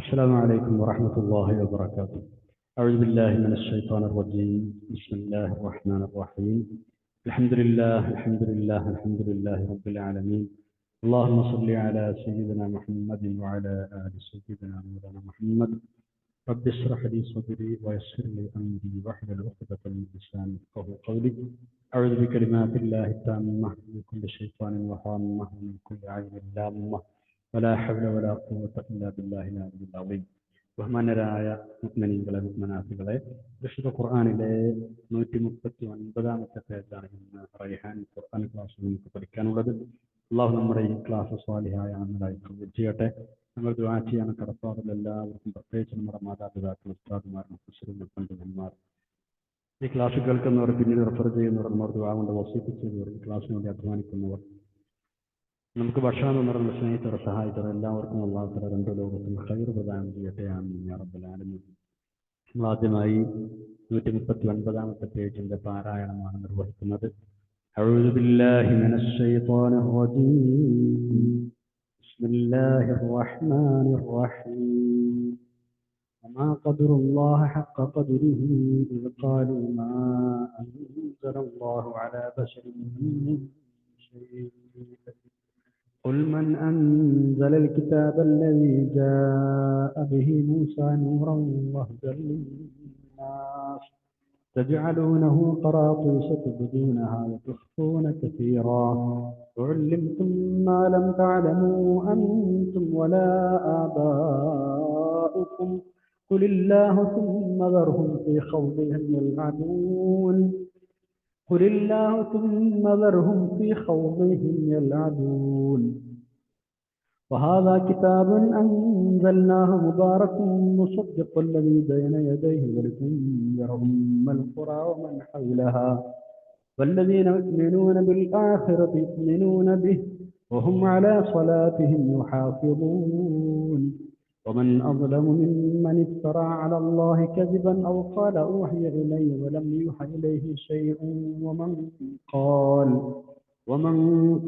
السلام عليكم ورحمة الله وبركاته. أعوذ بالله من الشيطان الرجيم. بسم الله الرحمن الرحيم. الحمد لله الحمد لله الحمد لله رب العالمين. اللهم صل على سيدنا محمد وعلى آل سيدنا مولانا محمد. رب اشرح لي صدري ويسر لي أمري واحلل عقدة من لساني يفقهوا قولي. أعوذ بكلمات الله التامة من كل شيطان وهامة ومن كل عين لامة ولا حول ولا قوة إلا بالله العلي العظيم. ബഹുമാനരായ മുഅ്മിനീങ്ങളെ മുഅ്മിനാത്തുകളെ, വിശുദ്ധ ഖുർആനിലെ 139 പേജാണ് ഇന്ന് റൈഹാൻ ഖുർആൻ ക്ലാസ്സിൽ നമുക്ക് പഠിക്കാനുള്ളത്. അള്ളാഹു നമ്മുടെ ഈ ക്ലാസ് സ്വാലിഹായ അമലായി കബൂൽ ചെയ്യട്ടെ. നമ്മൾ ദുആ ചെയ്യാൻ കടപ്പാടുള്ള എല്ലാവർക്കും, പ്രത്യേകിച്ച് നമ്മുടെ മാതാപിതാക്കൾ, ഉസ്താദുമാർ, മുഫസ്സിറുകൾ, പണ്ഡിതന്മാർ, ഈ ക്ലാസ് കേൾക്കുന്നവർ, പിന്നീട് റെഫർ ചെയ്യുന്നവർ, നമ്മുടെ ദുആ കൊണ്ട് വസീയത്ത് ചെയ്തവർ, ഈ ക്ലാസ്സിന് വേണ്ടി അധ്വാനിക്കുന്നവർ, നമുക്ക് ഭക്ഷണം തന്നിരുന്ന സ്നേഹിതർ, സഹായിച്ചവർ, എല്ലാവർക്കും അല്ലാഹു തആല രണ്ട് ലോകത്തും ഖൈർ പ്രദാനം ചെയ്യട്ടെ. ആമീൻ യാ റബ്ബൽ ആലമീൻ. നമ്മൾ ആദ്യമായി 139 പേജിന്റെ പാരായണമാണ് നിർവഹിക്കുന്നത്. അഊദു ബില്ലാഹി മിനശ് ശൈത്വാനിർ റജീം. ബിസ്മില്ലാഹിർ റഹ്മാനിർ റഹീം. വമാ ഖദറുല്ലാഹ ഹഖ്ക ഖദ്രിഹി ഇദ് ഖാലൂ മാ അൻസലല്ലാഹു അലാ ബശരിൻ മിൻ ശൈഇൻ. قل من أنزل الكتاب الذي جاء به موسى نورا وهدى للناس تجعلونه قراطيس تبدونها وتخفون كثيرا وعلمتم ما لم تعلموا أنتم ولا آباؤكم قل الله ثم ذرهم في خوضهم يلعبون قل الله ثم ذرهم في خوضهم يلعبون وهذا كتاب أنزلناه مبارك مصدق الذي بين يديه ولتنذر أم القرى ومن حولها والذين يؤمنون بالآخرة يؤمنون به وهم على صلاتهم يحافظون ومن أظلم ممن افترى على الله كذبا أو قال أوحي إلي ولم يوحى إليه شيء ومن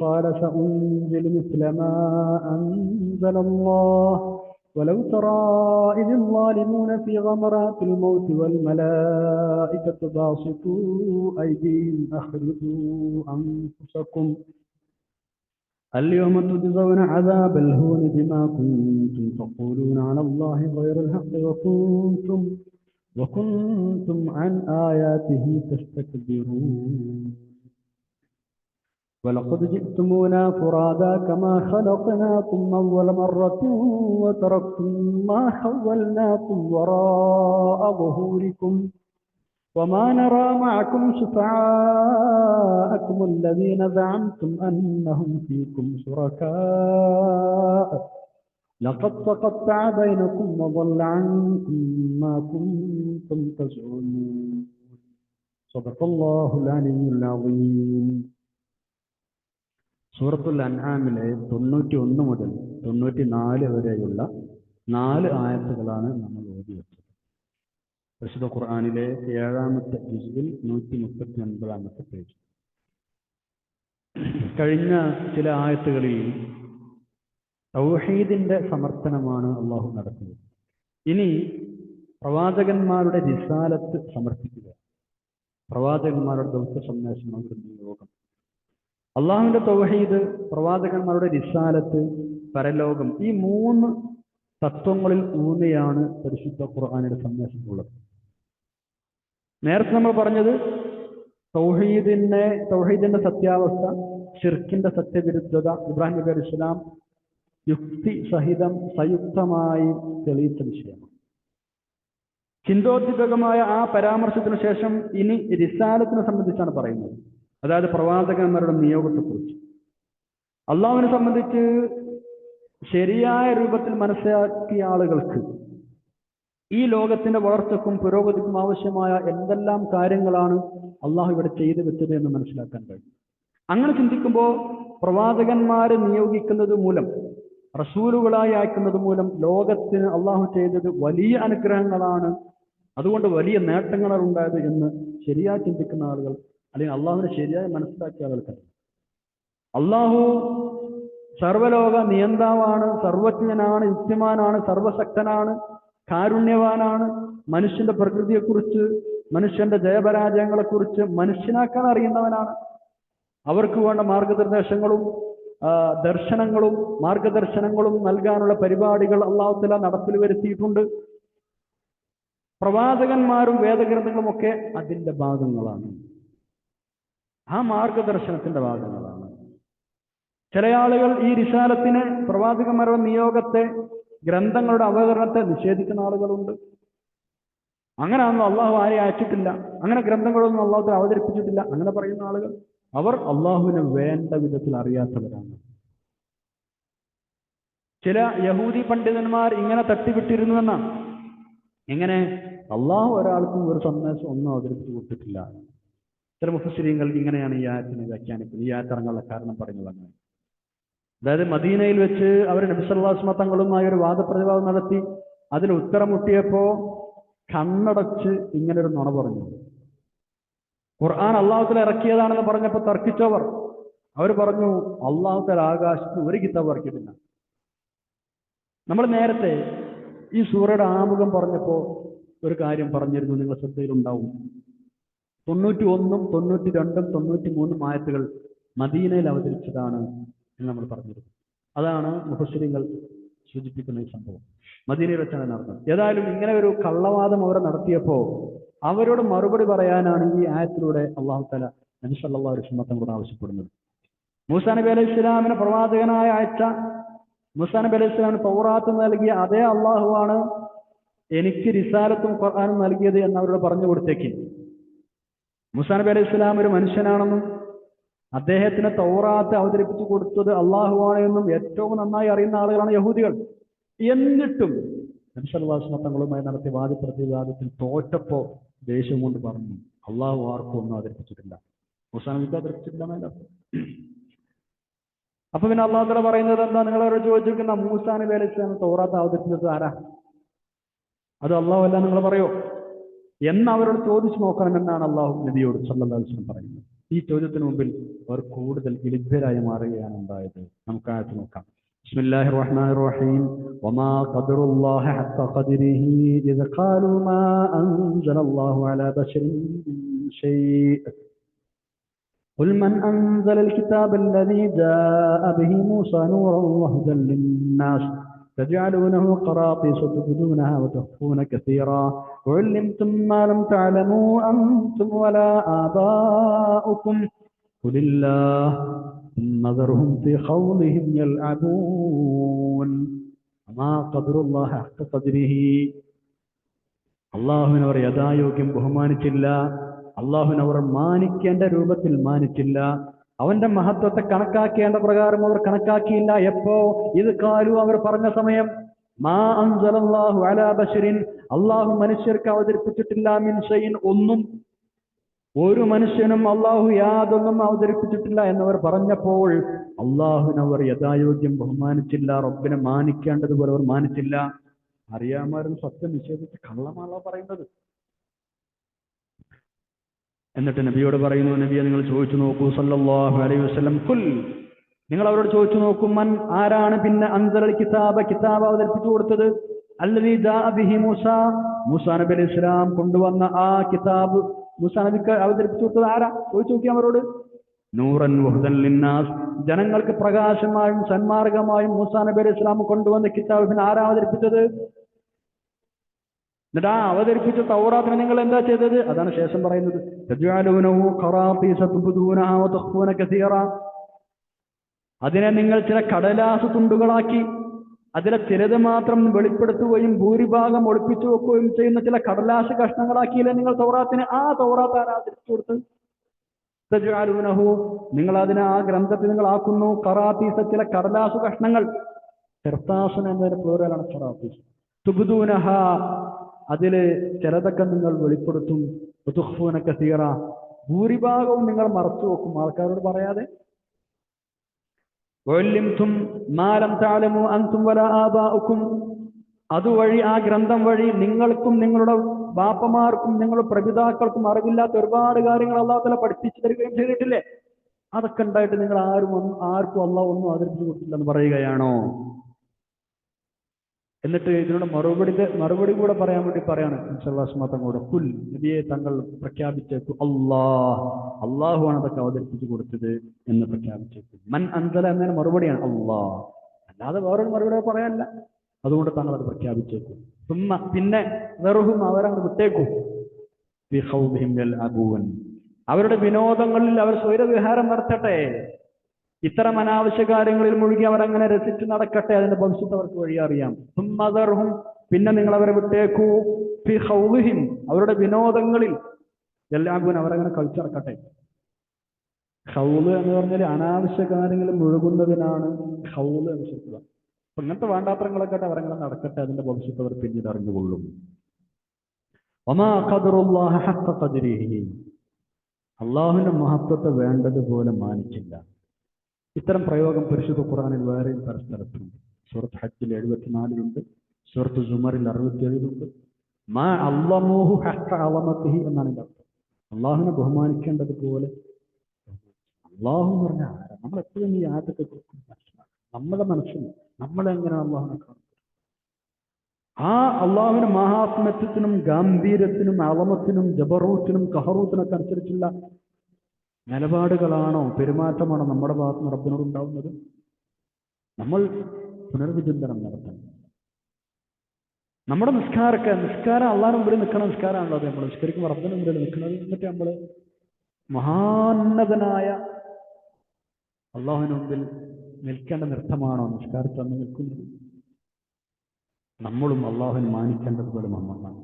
قال سأنزل مثل ما أنزل الله ولو ترى إذ الظالمون في غمرات الموت والملائكة باسطوا أيديهم أخرجوا أنفسكم اليوم تجزون عذاب الهون بما كنتم تقولون على الله غير الحق وكنتم عن آياته تستكبرون ولقد جئتمونا فرادا كما خلقناكم أول مرة وتركتم ما خولناكم وراء ظهوركم وما نرى معكم شفعاءكم الذين زعمتم أنهم فيكم شركاء لقد تقطع بينكم وضل عنكم ما كنتم تزعمون صدق الله العلي العظيم. സൂറത്തുൽ അൻആമിലെ 91 മുതൽ 94 വരെയുള്ള 4 ആയത്തുകളാണ് നമ്മൾ ഓതി വെച്ചത്. വിശുദ്ധ ഖുർആനിലെ 7-ാമത്തെ ജുസ്ഇൽ 139 പേജ്. കഴിഞ്ഞ ചില ആയത്തുകളിൽ തൗഹീദിന്റെ സമർത്ഥനമാണ് അള്ളാഹു നടത്തുന്നത്. ഇനി പ്രവാചകന്മാരുടെ റിസാലത്ത് സമർപ്പിക്കുക, പ്രവാചകന്മാരുടെ ദൗത്യ സന്ദേശം, അവരുടെ നിയോഗം, അള്ളാഹുവിന്റെ തൗഹീദ്, പ്രവാചകന്മാരുടെ റിസാലത്ത്, പരലോകം, ഈ 3 തത്വങ്ങളിൽ ഊന്നിയാണ് പരിശുദ്ധ ഖുർആനിന്റെ സന്ദേശമുള്ളത്. നേരത്തെ നമ്മൾ പറഞ്ഞത് തൗഹീദിന്റെ സത്യാവസ്ഥ, ശിർക്കിന്റെ സത്യവിരുദ്ധത ഇബ്രാഹിം നബി അലൈഹി സ്വലാം യുക്തി സഹിതം സംയുക്തമായി തെളിയിച്ച വിഷയമാണ്. ചിന്തോദ്ദീപകമായ ആ പരാമർശത്തിന് ശേഷം ഇനി റിസാലത്തിനെ സംബന്ധിച്ചാണ് പറയുന്നത്. അതായത് പ്രവാചകന്മാരുടെ നിയോഗത്തെക്കുറിച്ച്. അള്ളാഹുവിനെ സംബന്ധിച്ച് ശരിയായ രൂപത്തിൽ മനസ്സിലാക്കിയ ആളുകൾക്ക് ഈ ലോകത്തിന്റെ വളർച്ചയ്ക്കും പുരോഗതിക്കും ആവശ്യമായ എന്തെല്ലാം കാര്യങ്ങളാണ് അള്ളാഹു ഇവിടെ ചെയ്തു വെച്ചത് എന്ന് മനസ്സിലാക്കാൻ കഴിയും. അങ്ങനെ ചിന്തിക്കുമ്പോൾ പ്രവാചകന്മാരെ നിയോഗിക്കുന്നത് മൂലം, റസൂലുകളായി അയക്കുന്നത് മൂലം ലോകത്തിന് അള്ളാഹു ചെയ്തത് വലിയ അനുഗ്രഹങ്ങളാണ്, അതുകൊണ്ട് വലിയ നേട്ടങ്ങളാണ് ഉണ്ടായത് എന്ന് ശരിയായി ചിന്തിക്കുന്ന ആളുകൾ, അല്ലെങ്കിൽ അള്ളാഹുവിനെ ശരിയായി മനസ്സിലാക്കിയ ആളുകൾക്ക്, അള്ളാഹു സർവലോക നിയന്താവാണ്, സർവജ്ഞനാണ്, യുക്തിമാനാണ്, സർവശക്തനാണ്, കാരുണ്യവാനാണ്. മനുഷ്യന്റെ പ്രകൃതിയെക്കുറിച്ച്, മനുഷ്യന്റെ ജയപരാജയങ്ങളെക്കുറിച്ച് മനുഷ്യനാക്കാൻ അറിയുന്നവനാണ്. അവർക്ക് വേണ്ട മാർഗനിർദ്ദേശങ്ങളും ദർശനങ്ങളും മാർഗദർശനങ്ങളും നൽകാനുള്ള പരിപാടികൾ അല്ലാഹു തആല നടപ്പിൽ വരുത്തിയിട്ടുണ്ട്. പ്രവാചകന്മാരും വേദഗ്രന്ഥങ്ങളും ഒക്കെ അതിന്റെ ഭാഗങ്ങളാണ്, ആ മാർഗദർശനത്തിന്റെ ഭാഗങ്ങളാണ്. ചില ആളുകൾ ഈ റിസാലത്തിനെ, പ്രവാചകന്മാരുടെ നിയോഗത്തെ, ഗ്രന്ഥങ്ങളുടെ അവതരണത്തെ നിഷേധിക്കുന്ന ആളുകളുണ്ട്. അങ്ങനെയൊന്നും അള്ളാഹു ആരെയും അയച്ചിട്ടില്ല, അങ്ങനെ ഗ്രന്ഥങ്ങളൊന്നും അള്ളാഹു അവതരിപ്പിച്ചിട്ടില്ല, അങ്ങനെ പറയുന്ന ആളുകൾ അവർ അള്ളാഹുവിനെ വേണ്ട വിധത്തിൽ അറിയാത്തവരാണ്. ചില യഹൂദി പണ്ഡിതന്മാർ ഇങ്ങനെ തട്ടിവിട്ടിരുന്നുവെന്നാണ്. എങ്ങനെ? അള്ളാഹു ഒരാൾക്കും ഒരു സന്ദേശം ഒന്നും അവതരിപ്പിച്ചു കൊടുത്തിട്ടില്ല. ചില മുഫസ്സിരീങ്ങൾ ഇങ്ങനെയാണ് ഈ ആയത്തിനെ വ്യാഖ്യാനിക്കുന്നത്, ഈ ആയത്തിറങ്ങാനുള്ള കാരണം പറയുന്നത് അങ്ങനെ. അതായത് മദീനയിൽ വെച്ച് അവർ നബി സല്ലല്ലാഹു അലൈഹി വസല്ലം തങ്ങളുമായി ഒരു വാദപ്രതിവാദം നടത്തി. അതിൽ ഉത്തരം മുട്ടിയപ്പോ കണ്ണടച്ച് ഇങ്ങനൊരു നുണ പറഞ്ഞു. ഖുർആൻ അള്ളാഹു തആല ഇറക്കിയതാണെന്ന് പറഞ്ഞപ്പോൾ തർക്കിച്ചവർ അവർ പറഞ്ഞു, അള്ളാഹു തആല ആകാശത്ത് ഒരു കിതാബ് ഇറക്കിയിട്ടില്ല. നമ്മൾ നേരത്തെ ഈ സൂറയുടെ ആമുഖം പറഞ്ഞപ്പോൾ ഒരു കാര്യം പറഞ്ഞിരുന്നു, നിങ്ങൾ ശ്രദ്ധയിലുണ്ടാവും. 91, 92, 93 ആയത്തുകൾ മദീനയിൽ അവതരിച്ചതാണ് എന്ന് നമ്മൾ പറഞ്ഞിരുന്നു. അതാണ് മുഫസ്സിരീങ്ങൾ സൂചിപ്പിക്കുന്ന ഈ സംഭവം. മദീനയിൽ വെച്ചാണ് നടന്നത്. ഏതായാലും ഇങ്ങനെ ഒരു കള്ളവാദം അവർ നടത്തിയപ്പോൾ അവരോട് മറുപടി പറയാനാണ് ഈ ആയത്തിലൂടെ അല്ലാഹു തആല നബി സല്ലല്ലാഹു അലൈഹി വസല്ലം തങ്ങളോട് ആവശ്യപ്പെടുന്നത്. മൂസാ നബി അലൈഹി സ്വലാമിനെ പ്രവാചകനായ അയച്ച, മൂസാ നബി അലൈഹി സ്വലാമിന് തൗറാത്ത് നൽകിയ അതേ അള്ളാഹുവാണ് എനിക്ക് റിസാലത്തും ഖുർആനും നൽകിയത് എന്ന് അവരോട് പറഞ്ഞു കൊടുത്തേക്ക്. മൂസാ നബി അലൈഹി സ്വലാം ഒരു മനുഷ്യനാണെന്നും അദ്ദേഹത്തിന് തൗറാത്ത് അവതരിപ്പിച്ചു കൊടുത്തത് അള്ളാഹുവാണ് എന്നും ഏറ്റവും നന്നായി അറിയുന്ന ആളുകളാണ് യഹൂദികൾ. എന്നിട്ടും നബി സല്ലല്ലാഹു അലൈഹി വസല്ലം തങ്ങളുമായി നടത്തിയ വാദപ്രതിവാദത്തിൽ തോറ്റപ്പോ ദേഷ്യം കൊണ്ട് പറഞ്ഞു, അള്ളാഹു ആർക്കും ഒന്നും അവതരിപ്പിച്ചിട്ടില്ല, മൂസാ നബിക്ക് അവതരിപ്പിച്ചിട്ടില്ല. അപ്പൊ പിന്നെ അള്ളാഹു തആല പറയുന്നത് എന്താ? നിങ്ങളവരോട് ചോദിച്ചിരിക്കുന്ന മൂസാ നബി അലൈഹി സ്വലാം തൗറാത്ത് അവതരിപ്പിച്ചത് ആരാ? അത് അള്ളാഹു അല്ല നിങ്ങൾ പറയോ എന്ന് അവരോട് ചോദിച്ചു നോക്കണമെന്നാണ് അള്ളാഹു നബിയോട് സല്ലല്ലാഹു അലൈഹി വസല്ലം പറയുന്നത്. ഈ ചോദ്യത്തിന് മുമ്പിൽ അവർ കൂടുതൽ വിലിഗ്ധരായി മാറുകയാണ് ഉണ്ടായത്. നമുക്ക് ആയത്ത് നോക്കാം. ബിസ്മില്ലാഹിർ റഹ്മാനിർ റഹീം. വമാ ഖദറുല്ലാഹ ഹഖ ഖദരിഹി ഇദ ഖാലൂ മാ അൻസലല്ലാഹു അലാ ബശരിൻ ഷൈഅ ഖുൽ മൻ അൻസലൽ കിതാബ അല്ലദീ ജാഅ ബിഹി മൂസാ നൂറൻ വഹുദൻ ലിന്നാസ് تجعلونه قراطيس تبدونها وتخفون كثيرا وعلمتم ما لم تعلموا أنتم ولا آباؤكم قل الله ثم ذرهم في خوضهم يلعبون وما قدر الله حق قدره. അള്ളാഹുവിനെ അവർ യഥായോഗ്യം ബഹുമാനിച്ചില്ല, അള്ളാഹുവിനെ അവർ മാനിക്കേണ്ട രൂപത്തിൽ മാനിച്ചില്ല, അവന്റെ മഹത്വത്തെ കണക്കാക്കേണ്ട പ്രകാരം അവർ കണക്കാക്കിയില്ല. എപ്പോ? ഇത് കാലു അവർ പറഞ്ഞ സമയം. മാ അൻസലല്ലാഹു അലാ ബശരിൻ, അള്ളാഹു മനുഷ്യർക്ക് അവതരിപ്പിച്ചിട്ടില്ല മിൻ ഷൈഇൻ, ഒന്നും, ഒരു മനുഷ്യനും അള്ളാഹു യാതൊന്നും അവതരിപ്പിച്ചിട്ടില്ല എന്നവർ പറഞ്ഞപ്പോൾ അള്ളാഹുവിനെ അവർ യഥായോഗ്യം ബഹുമാനിച്ചില്ല, റബ്ബിനെ മാനിക്കേണ്ടതുപോലെ അവർ മാനിച്ചില്ല. അറിയാമാരും സത്യം നിഷേധിച്ച് കള്ളമാണല്ലോ പറയുന്നത്. എന്നിട്ട് നബിയോട് പറയുന്നു, നബിയെ നിങ്ങൾ ചോദിച്ചു നോക്കൂ സല്ലല്ലാഹു അലൈഹി വസല്ലം, കുൽ, നിങ്ങൾ അവരോട് ചോദിച്ചു നോക്കും, മൻ, ആരാണ് പിന്നെ അൻസലൽ കിതാബ, കിതാബ് അവതരിപ്പിച്ചു കൊടുത്തത്, അല്ലദീ ജാഅ ബിഹി മൂസാ, മൂസാ നബി അലൈഹി സ്വലാം കൊണ്ടുവന്ന ആ കിതാബ് മൂസാ നബിക്ക് അവതരിപ്പിച്ചു കൊടുത്തത് ആരാ? ചോദിച്ചു നോക്കി അവരോട്. നൂറൻ വഹുദൻ ലിന്നാസ്, ജനങ്ങൾക്ക് പ്രകാശമായും സന്മാർഗമായും മൂസാ നബി അലൈഹി സ്വലാം കൊണ്ടുവന്ന കിതാബ് പിന്നെ ആരാ അവതരിപ്പിച്ചത്? എന്നിട്ട് ആ അവതരിപ്പിച്ച തൗറാത്തിനെ നിങ്ങൾ എന്താ ചെയ്തത്? അതാണ് ശേഷം പറയുന്നത്. അതിനെ നിങ്ങൾ ചില കടലാസ് തുണ്ടുകളാക്കി, അതിലെ ചിലത് മാത്രം വെളിപ്പെടുത്തുകയും ഭൂരിഭാഗം ഒളിപ്പിച്ചു വെക്കുകയും ചെയ്യുന്ന ചില കടലാസ് കഷ്ണങ്ങളാക്കിയില്ലേ നിങ്ങൾ തൗറാത്തിനെ? ആ തൗറാത്ത് ആരാ അവതരിപ്പിച്ചു കൊടുത്തത്? തജ്അലൂനഹു, നിങ്ങൾ അതിനെ, ആ ഗ്രന്ഥത്തിൽ നിങ്ങൾ ആക്കുന്നു, ഖറാത്തീസ, ചില കടലാസ് കഷ്ണങ്ങൾ. ഖിർതാസൻ എന്നതിന്റെ പ്ലൂറലാണ് ഖറാത്തീസ്. തുബ്ദൂനഹ, അതില് ചിലതൊക്കെ നിങ്ങൾ വെളിപ്പെടുത്തും. വതുഖ്ഫൂന കസീറ, ഭൂരിഭാഗവും നിങ്ങൾ മറച്ചു വെക്കും ആൾക്കാരോട് പറയാതെ. വഅല്ലിംതും മാ ലം തഅലമു അൻതും വലാ ആബാഉക്കും, അതുവഴി, ആ ഗ്രന്ഥം വഴി നിങ്ങൾക്കും നിങ്ങളുടെ ബാപ്പമാർക്കും നിങ്ങളുടെ പ്രപിതാക്കൾക്കും അറിവില്ലാത്ത ഒരുപാട് കാര്യങ്ങൾ അല്ലാഹു തആല പഠിപ്പിച്ചു തരികയും ചെയ്തിട്ടില്ലേ? അതൊക്കെ ഉണ്ടായിട്ട് നിങ്ങൾ ആർക്കും അള്ളാഹു ഒന്നും അവതരിപ്പിച്ചു കൊടുത്തില്ല എന്ന് പറയുകയാണോ? എന്നിട്ട് ഇതിനോട് മറുപടി കൂടെ പറയാൻ വേണ്ടി പറയാണ് തങ്ങളോട്, കുൽ നബിയെ തങ്ങൾ പ്രഖ്യാപിച്ചേക്കു, അള്ളാഹുവാണ് അതൊക്കെ അവതരിപ്പിച്ചു കൊടുത്തത് എന്ന് പ്രഖ്യാപിച്ചേക്കു. മൻ അൻസല എന്നതിന് മറുപടിയാണ് അള്ളാഹ്, അല്ലാതെ വേറൊരു മറുപടി പറയാനില്ല. അതുകൊണ്ട് താങ്കൾ അത് പ്രഖ്യാപിച്ചേക്കും. പിന്നെ വെറുഹും അവരങ്ങ് വിട്ടേക്കും. അവരുടെ വിനോദങ്ങളിൽ അവർ സ്വൈരവിഹാരം നടത്തട്ടെ, ഇത്തരം അനാവശ്യ കാര്യങ്ങളിൽ മുഴുകി അവർ അങ്ങനെ രസിച്ച് നടക്കട്ടെ, അതിന്റെ ഭവിഷ്യത്ത് അവർക്ക് വഴി അറിയാം. പിന്നെ നിങ്ങൾ അവരെ വിട്ടേക്കൂ ഫി ഖൗലിഹിം, അവരുടെ വിനോദങ്ങളിൽ എല്ലാവരും അവരങ്ങനെ കളിച്ചിറക്കട്ടെ. ഖൗല് എന്ന് പറഞ്ഞാൽ അനാവശ്യ കാര്യങ്ങളിൽ മുഴുകുന്നതിനാണ് ഖൗല് എന്ന് ശരിക്കുക. അപ്പൊ ഇങ്ങനത്തെ വേണ്ടാത്തരങ്ങളൊക്കെ അവരങ്ങനെ നടക്കട്ടെ, അതിന്റെ ഭവിഷ്യത്ത് അവർ പിന്നീട് അറിഞ്ഞുകൊള്ളും. വമാ ഖദറുല്ലാഹ ഹഖ്ഖ ഖദ്രിഹി, അള്ളാഹുവിന്റെ മഹത്വത്തെ വേണ്ടതുപോലെ മാനിച്ചില്ല. ഇത്തരം പ്രയോഗം പരിശുദ്ധ ഖുർആനിൽ വേറെയും പല സ്ഥലത്തുണ്ട്. സൂറത്ത് ഹജ്ജിൽ 74 സൂറത്ത് സുമറിൽ 67 മാ അള്ളമൂഹു ഹഖ്ഖ അളമതിഹി എന്നാണ് ഇതിന്റെ അർത്ഥം. അള്ളാഹുവിനെ ബഹുമാനിക്കേണ്ടതുപോലെ. അള്ളാഹു എന്ന് പറഞ്ഞാൽ ആരാ? നമ്മൾ എപ്പോഴും ഈ ആയത്തൊക്കെ നമ്മുടെ മനസ്സിൽ നമ്മളെങ്ങനെയാണ് അള്ളാഹുവിനെ കാണുന്നത്? ആ അള്ളാഹുവിന് മഹാത്മ്യത്തിനും ഗാംഭീര്യത്തിനും അളമത്തിനും ജബറൂത്തിനും കഹറൂത്തിനൊക്കെ അനുസരിച്ചുള്ള നിലപാടുകളാണോ, പെരുമാറ്റമാണോ നമ്മുടെ ഭാഗത്ത് റബ്ബിനോട് ഉണ്ടാവുന്നത്? നമ്മൾ പുനർവിചിന്തനം നടത്തണം. നമ്മുടെ നിസ്കാരം അള്ളാഹിന് മുമ്പിൽ നിൽക്കുന്ന നിസ്കാരമാണല്ലോ അത്. നമ്മൾ നിസ്കരിക്കുമ്പോൾ റബ്ബിന് മുമ്പിൽ നിൽക്കുന്നത്. എന്നിട്ട് നമ്മൾ മഹാന്നതനായ അള്ളാഹുവിന് മുമ്പിൽ നിൽക്കേണ്ട നൃത്തമാണോ നിസ്കാരത്തിൽ അന്ന് നിൽക്കുന്നത്? നമ്മളും അള്ളാഹുവിനെ മാനിക്കേണ്ടതുപോലെ നമ്മളാണ്.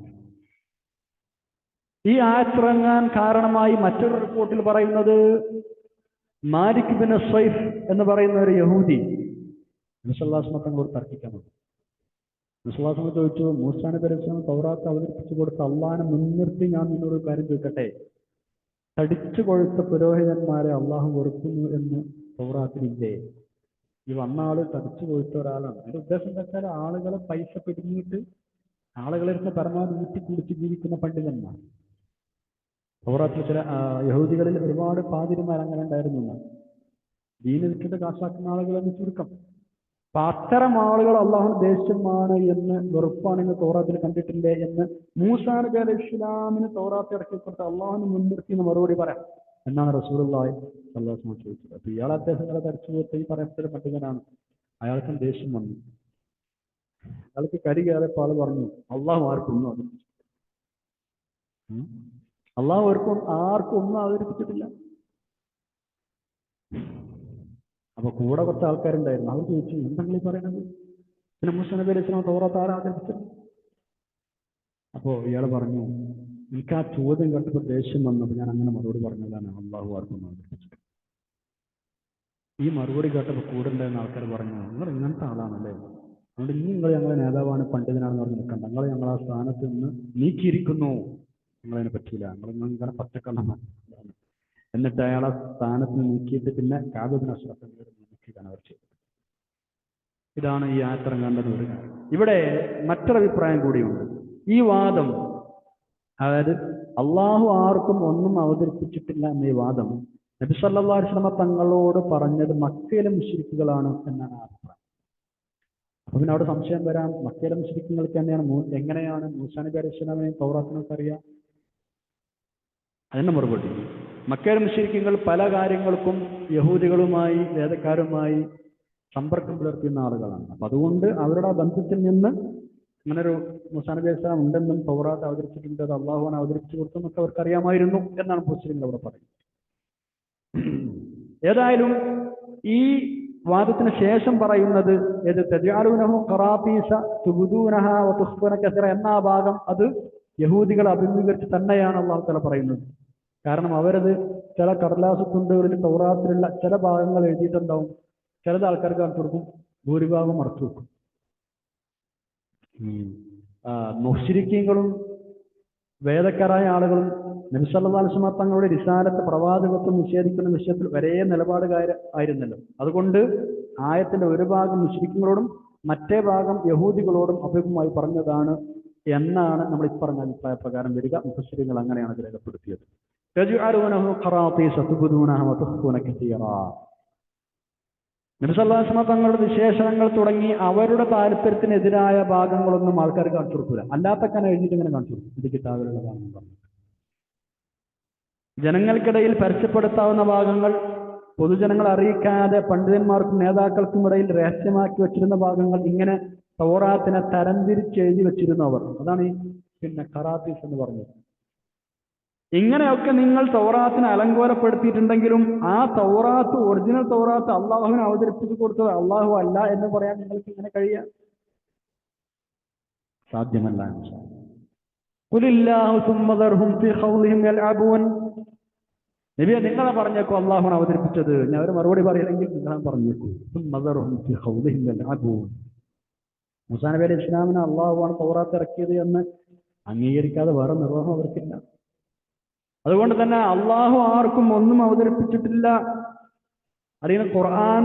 ഈ ആയത്തിറങ്ങാൻ കാരണമായി മറ്റൊരു റിപ്പോർട്ടിൽ പറയുന്നത്, മാലിക് ബിൻ സൈഫ് എന്ന് പറയുന്ന ഒരു യഹൂദി മുസല്ലാസ്മ തങ്ങളോട് തർക്കിക്കാനുണ്ട്. മുസല്ലാസ്മ ചോദിച്ചു, മൂസാ നബി അലൈഹി സ്വലാം തൗറാത്ത് അവതരിപ്പിച്ചു കൊടുത്ത അള്ളാഹിനെ മുൻനിർത്തി ഞാൻ നിന്നോട് കാര്യം ചോദിക്കട്ടെ, തടിച്ചു കൊഴുത്ത പുരോഹിതന്മാരെ അള്ളാഹു വെറുക്കുന്നു എന്ന് തൗറാത്തിലില്ലേ? ഈ വന്ന ആള് തടിച്ചു കൊഴുത്ത ഒരാളാണ്. അതിന്റെ ഉദ്ദേശം എന്താ വെച്ചാൽ ആളുകളെ പൈസ പിടിങ്ങിയിട്ട് ആളുകളെ പരമാവധി ഊറ്റി കുടിച്ച് ജീവിക്കുന്ന പണ്ഡിതന്മാർ. തൗറാത്തിൽ ചില യഹൂദികളിൽ ഒരുപാട് പാതിരിമാർ അങ്ങനെ ഉണ്ടായിരുന്നു. ദീന് വിട്ടിട്ട് കാശാക്കുന്ന ആളുകളെന്ന് ചുരുക്കം. അപ്പൊ അത്തരം ആളുകൾ അള്ളാഹു ദേഷ്യമാണ് എന്ന് വെറുപ്പാണെങ്കിൽ തൗറാത്തിൽ കണ്ടിട്ടില്ലേ എന്ന് മൂസാ നബി അലൈഹി ഇസ്ലാമിന് തൗറാത്ത് ഇറക്കി കൊടുത്ത അള്ളാഹുവിന് മുൻനിർത്തി എന്ന് മറുപടി പറയാം എന്നാണ് റസൂലുള്ളാഹി സ്വല്ലല്ലാഹു അലൈഹി വസല്ലം ചോദിച്ചത്. അപ്പൊ ഇയാൾ അദ്ദേഹങ്ങളെ തടിച്ചു പോയിട്ട് ഈ പറയപ്പെട്ട പണ്ഡിതനാണ്. അയാൾക്കും ദേഷ്യം വന്നു. അയാൾക്ക് കരി കയറിയപ്പോൾ ആള് പറഞ്ഞു, അള്ളാഹു ആർക്കും ഒന്നും അവതരിപ്പിച്ചിട്ടില്ല. അള്ളാഹു ആർക്കും ഒന്നും അവതരിപ്പിച്ചിട്ടില്ല. അപ്പൊ കൂടെ കുറച്ച് ആൾക്കാരുണ്ടായിരുന്നു. അവർ ചോദിച്ചു, എന്തെങ്കിലും പറയണത്? പിന്നെ മൂസാ നബി അലൈഹി സ്വലാം തൗറാത്ത് ആരാ അവതരിപ്പിച്ചത്? അപ്പോ ഇയാൾ പറഞ്ഞു, എനിക്ക് ആ ചോദ്യം കേട്ടപ്പോൾ ദേഷ്യം വന്നപ്പോൾ ഞാൻ അങ്ങനെ മറുപടി പറഞ്ഞതാണ്, അള്ളാഹു ആർക്കും അവതരിപ്പിച്ചത്. ഈ മറുപടി കേട്ടപ്പോൾ കൂടെ ഉണ്ടായിരുന്ന ആൾക്കാർ പറഞ്ഞു, നിങ്ങൾ ഇങ്ങനത്തെ ആളാണല്ലേ, അതുകൊണ്ട് ഇനി നിങ്ങൾ ഞങ്ങളെ നേതാവാണ് പണ്ഡിതനാണെന്ന് പറഞ്ഞ് നിൽക്കണ്ട, നിങ്ങൾ ഞങ്ങൾ ആ സ്ഥാനത്ത് നിന്ന് നീക്കിയിരിക്കുന്നു, നിങ്ങളതിനെ പറ്റിയില്ല, നിങ്ങളിങ്ങനെ പച്ചക്കള്ളമാണ്. എന്നിട്ട് അയാളെ സ്ഥാനത്ത് നീക്കിയിട്ട് പിന്നെ കഅബ് ഇബ്നു അശ്റഫ് നീക്കിയാണ് അവർ ചെയ്തത്. ഇതാണ് ഈ ആയത്തിറങ്ങേണ്ടത്. ഇവിടെ മറ്റൊരഭിപ്രായം കൂടിയുണ്ട്. ഈ വാദം, അതായത് അള്ളാഹു ആർക്കും ഒന്നും അവതരിപ്പിച്ചിട്ടില്ല എന്ന ഈ വാദം നബി സല്ലല്ലാഹു അലൈഹി വസല്ലം തങ്ങളോട് പറഞ്ഞത് മക്കയിലെ മുശ്രിക്കുകളാണ് എന്നാണ് ആ അഭിപ്രായം. അപ്പൊ പിന്നെ അവിടെ സംശയം വരാം, മക്കയിലെ മുശ്രിക്കുകൾക്ക് തന്നെയാണ് എങ്ങനെയാണ് മൂസാ നബി അലൈഹി സ്വലാമിനെയും തൗറാത്തിനൊക്കെ അറിയാം? അതിന്റെ മറുപടി, മക്കയിലെ മുശ്രിക്കുകൾ പല കാര്യങ്ങൾക്കും യഹൂദികളുമായി വേദക്കാരുമായി സമ്പർക്കം പുലർത്തുന്ന ആളുകളാണ്. അപ്പൊ അതുകൊണ്ട് അവരുടെ ബന്ധത്തിൽ നിന്ന് അങ്ങനെ ഒരു മൂസാ നബി അലൈഹി സ്വലാം ഉണ്ടെന്നും തൗറാത്ത് അവതരിച്ചിട്ടുണ്ട്, അത് അള്ളാഹുവാണ് അവതരിപ്പിച്ചു കൊടുത്തെന്നൊക്കെ അവർക്ക് അറിയാമായിരുന്നു എന്നാണ് മുസ്ലിങ്ങൾ അവിടെ പറയുന്നത്. ഏതായാലും ഈ വാദത്തിന് ശേഷം പറയുന്നത് ഏത് തജഅലൂനഹു ഖറാതീസ തുബ്ദൂനഹ വതുഖ്ഫൂന കസീറ എന്ന ആ ഭാഗം, അത് യഹൂദികളെ അഭിമുഖീകരിച്ച് തന്നെയാണ് അള്ളാഹു തആല പറയുന്നത്. കാരണം അവരത് ചില കടലാസ് തുണ്ടുകളിൽ തൗറാത്തിലുള്ള ചില ഭാഗങ്ങൾ എഴുതിയിട്ടുണ്ടാവും, ചിലത് ആൾക്കാർക്ക് കാണിച്ചു കൊടുക്കും, ഭൂരിഭാഗം മറച്ചു വെക്കും. മുശ്രിക്കീങ്ങളും വേദക്കാരായ ആളുകളും നബി സല്ലല്ലാഹു അലൈഹി വസല്ലം തങ്ങളുടെ റിസാലത്ത് പ്രവാചകത്വം നിഷേധിക്കുന്ന വിഷയത്തിൽ ഒരേ നിലപാടുകാരനായിരുന്നല്ലോ. അതുകൊണ്ട് ആയത്തിന്റെ ഒരു ഭാഗം മുശ്രിക്കുകളോടും മറ്റേ ഭാഗം യഹൂദികളോടും അഭിമുഖമായി പറഞ്ഞതാണ് എന്നാണ് നമ്മൾ ഇപ്പറഞ്ഞ അഭിപ്രായ പ്രകാരം വരിക. മുഫസ്സിറുകൾ അങ്ങനെയാണ് രേഖപ്പെടുത്തിയത്. തജ്അലൂനഹു ഖറാതീസ തുബ്ദൂനഹ വതുഖ്ഫൂന കസീറാ. നബി സല്ലല്ലാഹു അലൈഹി വസല്ലം തങ്ങളുടെ വിശേഷണങ്ങൾ തുടങ്ങി അവരുടെ താല്പര്യത്തിനെതിരായ ഭാഗങ്ങളൊന്നും ആൾക്കാർ കാണിച്ചു കൊടുക്കില്ല. അല്ലാത്തൊക്കെ എഴുതിയിട്ട് ഇങ്ങനെ കാണിച്ചു കൊടുക്കും. ഇത് കിതാബിലുള്ള ഭാഗം പറഞ്ഞു. ജനങ്ങൾക്കിടയിൽ പരസ്യപ്പെടുത്താവുന്ന ഭാഗങ്ങൾ, പൊതുജനങ്ങൾ അറിയിക്കാതെ പണ്ഡിതന്മാർക്കും നേതാക്കൾക്കും ഇടയിൽ രഹസ്യമാക്കി വെച്ചിരുന്ന ഭാഗങ്ങൾ, ഇങ്ങനെ തൗറാത്തിനെ തരംതിരിച്ചെഴുതി വെച്ചിരുന്നവർ. അതാണ് ഈ ഖറാത്തീസ് എന്ന് പറഞ്ഞത്. ഇങ്ങനെയൊക്കെ നിങ്ങൾ തൗറാത്തിനെ അലങ്കോലപ്പെടുത്തിയിട്ടുണ്ടെങ്കിലും ആ തൗറാത്ത്, ഒറിജിനൽ തൗറാത്ത് അള്ളാഹുവിനെ അവതരിപ്പിച്ചു കൊടുത്തത് അള്ളാഹു അല്ല എന്ന് പറയാൻ നിങ്ങൾക്ക് ഇങ്ങനെ കഴിയാം? സാധ്യമല്ല. ഖുലില്ലാഹു സുമ്മ ദർഹും ഫീ ഖൗലിഹിം യൽഅബൂൻ. നബിയെ നിങ്ങളെ പറഞ്ഞേക്കോ അള്ളാഹുവാണ് അവതരിപ്പിച്ചത്. ഞാൻ അവർ മറുപടി പറയില്ലെങ്കിൽ നിങ്ങളെ പറഞ്ഞേക്കൂ. സുമ്മ ദർഹും ഫീ ഖൗലിഹിം യൽഅബൂൻ. മൂസാ നബി അലൈഹി ഇസ്ലാമിനെ അള്ളാഹുവാണ് തൗറാത്ത് ഇറക്കിയത് എന്ന് അംഗീകരിക്കാതെ വേറെ നിർവഹം അവർക്കില്ല. അതുകൊണ്ട് തന്നെ അള്ളാഹു ആർക്കും ഒന്നും അവതരിപ്പിച്ചിട്ടില്ല. അറിയുന്ന ഖുർആൻ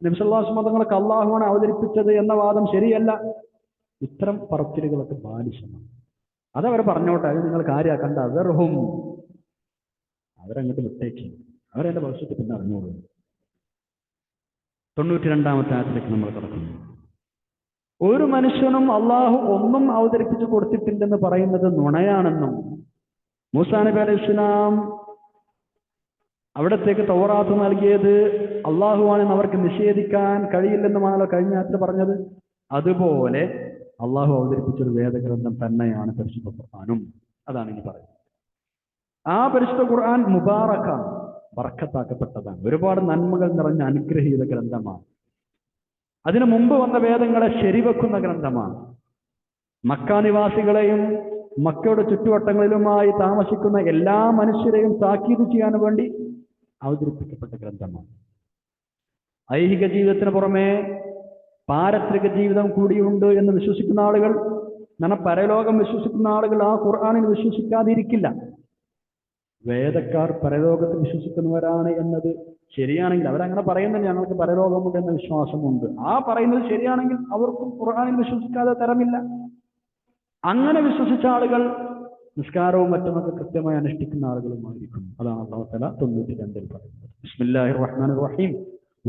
നബി സല്ലല്ലാഹു അലൈഹി വസല്ലം തങ്ങൾക്ക് അള്ളാഹുവാണ് അവതരിപ്പിച്ചത് എന്ന വാദം ശരിയല്ല. ഇത്തരം പറച്ചിലുകളൊക്കെ ബാലിശമാണ്. അതവർ പറഞ്ഞോട്ടെ, അത് നിങ്ങൾ കാര്യമാക്കണ്ട. അദർഹും, അവരങ്ങോട്ട് വിട്ടേക്ക്, അവരെന്റെ ഭവിഷ്യത്ത് പിന്നെ അറിഞ്ഞോളൂ. 92-ാമത്തെ ആയത്തിലേക്ക് നമ്മൾ കടക്കുന്നു. ഒരു മനുഷ്യനും അള്ളാഹു ഒന്നും അവതരിപ്പിച്ചു കൊടുത്തിട്ടില്ലെന്ന് പറയുന്നത് നുണയാണെന്നും, മൂസാ നബി അലൈഹി ഇസ്ലാം അവിടത്തേക്ക് തൗറാത്ത് നൽകിയത് അള്ളാഹുവാണെന്ന് അവർക്ക് നിഷേധിക്കാൻ കഴിയില്ലെന്നുമാണല്ലോ കഴിഞ്ഞ ആയത്തിൽ പറഞ്ഞത്. അതുപോലെ അള്ളാഹു അവതരിപ്പിച്ചൊരു വേദഗ്രന്ഥം തന്നെയാണ് പരിശുദ്ധ ഖുർആനും. അതാണ് ഇനി പറയുന്നത്. ആ പരിശുദ്ധ ഖുർആൻ മുബാറക്കാണ്, ബർക്കത്താക്കപ്പെട്ടതാണ്, ഒരുപാട് നന്മകൾ നിറഞ്ഞ അനുഗ്രഹീത ഗ്രന്ഥമാണ്. അതിനു മുമ്പ് വന്ന വേദങ്ങളെ ശരിവെക്കുന്ന ഗ്രന്ഥമാണ്. മക്ക നിവാസികളെയും മക്കയുടെ ചുറ്റുവട്ടങ്ങളിലുമായി താമസിക്കുന്ന എല്ലാ മനുഷ്യരെയും താക്കീത് ചെയ്യാൻ വേണ്ടി അവതരിപ്പിക്കപ്പെട്ട ഗ്രന്ഥമാണ്. ഐഹിക ജീവിതത്തിന് പുറമെ പാരത്രിക ജീവിതം കൂടിയുണ്ട് എന്ന് വിശ്വസിക്കുന്ന ആളുകൾ, പരലോകം വിശ്വസിക്കുന്ന ആളുകൾ ആ ഖുർആനിൽ വിശ്വസിക്കാതിരിക്കില്ല. വേദക്കാർ പരലോകത്തിൽ വിശ്വസിക്കുന്നവരാണ് എന്നത് ശരിയാണെങ്കിൽ, അവരങ്ങനെ പറയുന്നുണ്ട്, ഞങ്ങൾക്ക് പരലോകമുണ്ട് എന്ന വിശ്വാസമുണ്ട്. ആ പറയുന്നത് ശരിയാണെങ്കിൽ അവർക്കും ഖുർആനിൽ വിശ്വസിക്കാതെ തരമില്ല. അങ്ങനെ വിശ്വസിച്ച ആളുകൾ നിസ്കാരവും മറ്റുമൊക്കെ കൃത്യമായി അനുഷ്ഠിക്കുന്ന ആളുകളുമായിരിക്കും. അതാണ് അല്ലാഹു തആല 92-ൽ പറയുന്നത്. ബിസ്മില്ലാഹിർ റഹ്മാനിർ റഹീം.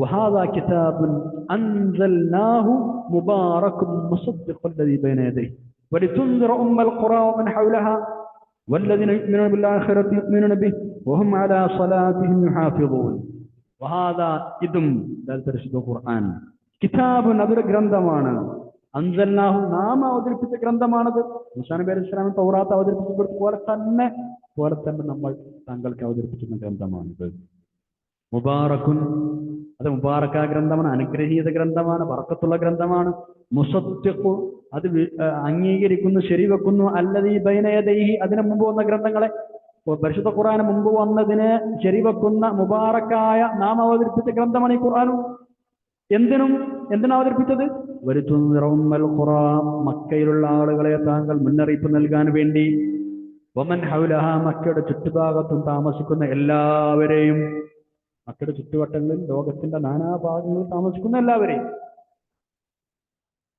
വഹാദാ കിതാബുൻ അൻസൽനാഹു മുബാറകുൻ മുസദ്ദിഖുൽ ലദീ ബൈന യദൈഹി വലിതുൻദിറ ഉമ്മൽ ഖുറാ വമൻ ഹൗലഹാ വല്ലദീന യുഅ്മിനൂന ബിൽ-ആഖിറതി യുഅ്മിനൂന ബിഹി വഹും അലാ സ്വലാത്തിഹിം യുഹാഫിളൂൻ. വഹാദാ ഇദും പരിശുദ്ധ ഖുർആൻ കിതാബുൻ, അതൊരു ഗ്രന്ഥമാണ്. അൻസൽനാഹു, നാം അവതരിപ്പിച്ച ഗ്രന്ഥമാണത്. മൂസാ നബി അലൈഹി ഇസ്ലാമിന് തൗറാത്ത് അവതരിപ്പിച്ചത് പോലെ തന്നെ നമ്മൾ താങ്കൾക്ക് അവതരിപ്പിക്കുന്ന ഗ്രന്ഥമാണിത്. മുബാറക്കുൻ, അത് മുബാറക്ക ഗ്രന്ഥമാണ്, അനുഗ്രഹീത ഗ്രന്ഥമാണ്, ബർക്കത്തുള്ള ഗ്രന്ഥമാണ്. മുസദ്ദിഖു, അത് അംഗീകരിക്കുന്നു, ശരിവെക്കുന്നു. അല്ലദീ ബൈന യദൈഹി, അതിന് മുമ്പ് വന്ന ഗ്രന്ഥങ്ങളെ, പരിശുദ്ധ ഖുർആന് മുമ്പ് വന്നതിനെ ശരിവെക്കുന്ന മുബാറക്കായ നാം അവതരിപ്പിച്ച ഗ്രന്ഥമാണ് ഈ ഖുർആനും. എന്തിനാ അവതരിപ്പിച്ചത്? വലിതുൻദിറ ഉമ്മൽ ഖുറാ, മക്കയിലുള്ള ആളുകളെ താങ്കൾ മുന്നറിയിപ്പ് നൽകാൻ വേണ്ടി. വമൻ ഹൗലഹ, മക്കയുടെ ചുറ്റുഭാഗത്തും താമസിക്കുന്ന എല്ലാവരെയും, മക്കയുടെ ചുറ്റുവട്ടങ്ങളിൽ ലോകത്തിന്റെ നാനാഭാഗങ്ങളിൽ താമസിക്കുന്ന എല്ലാവരെയും.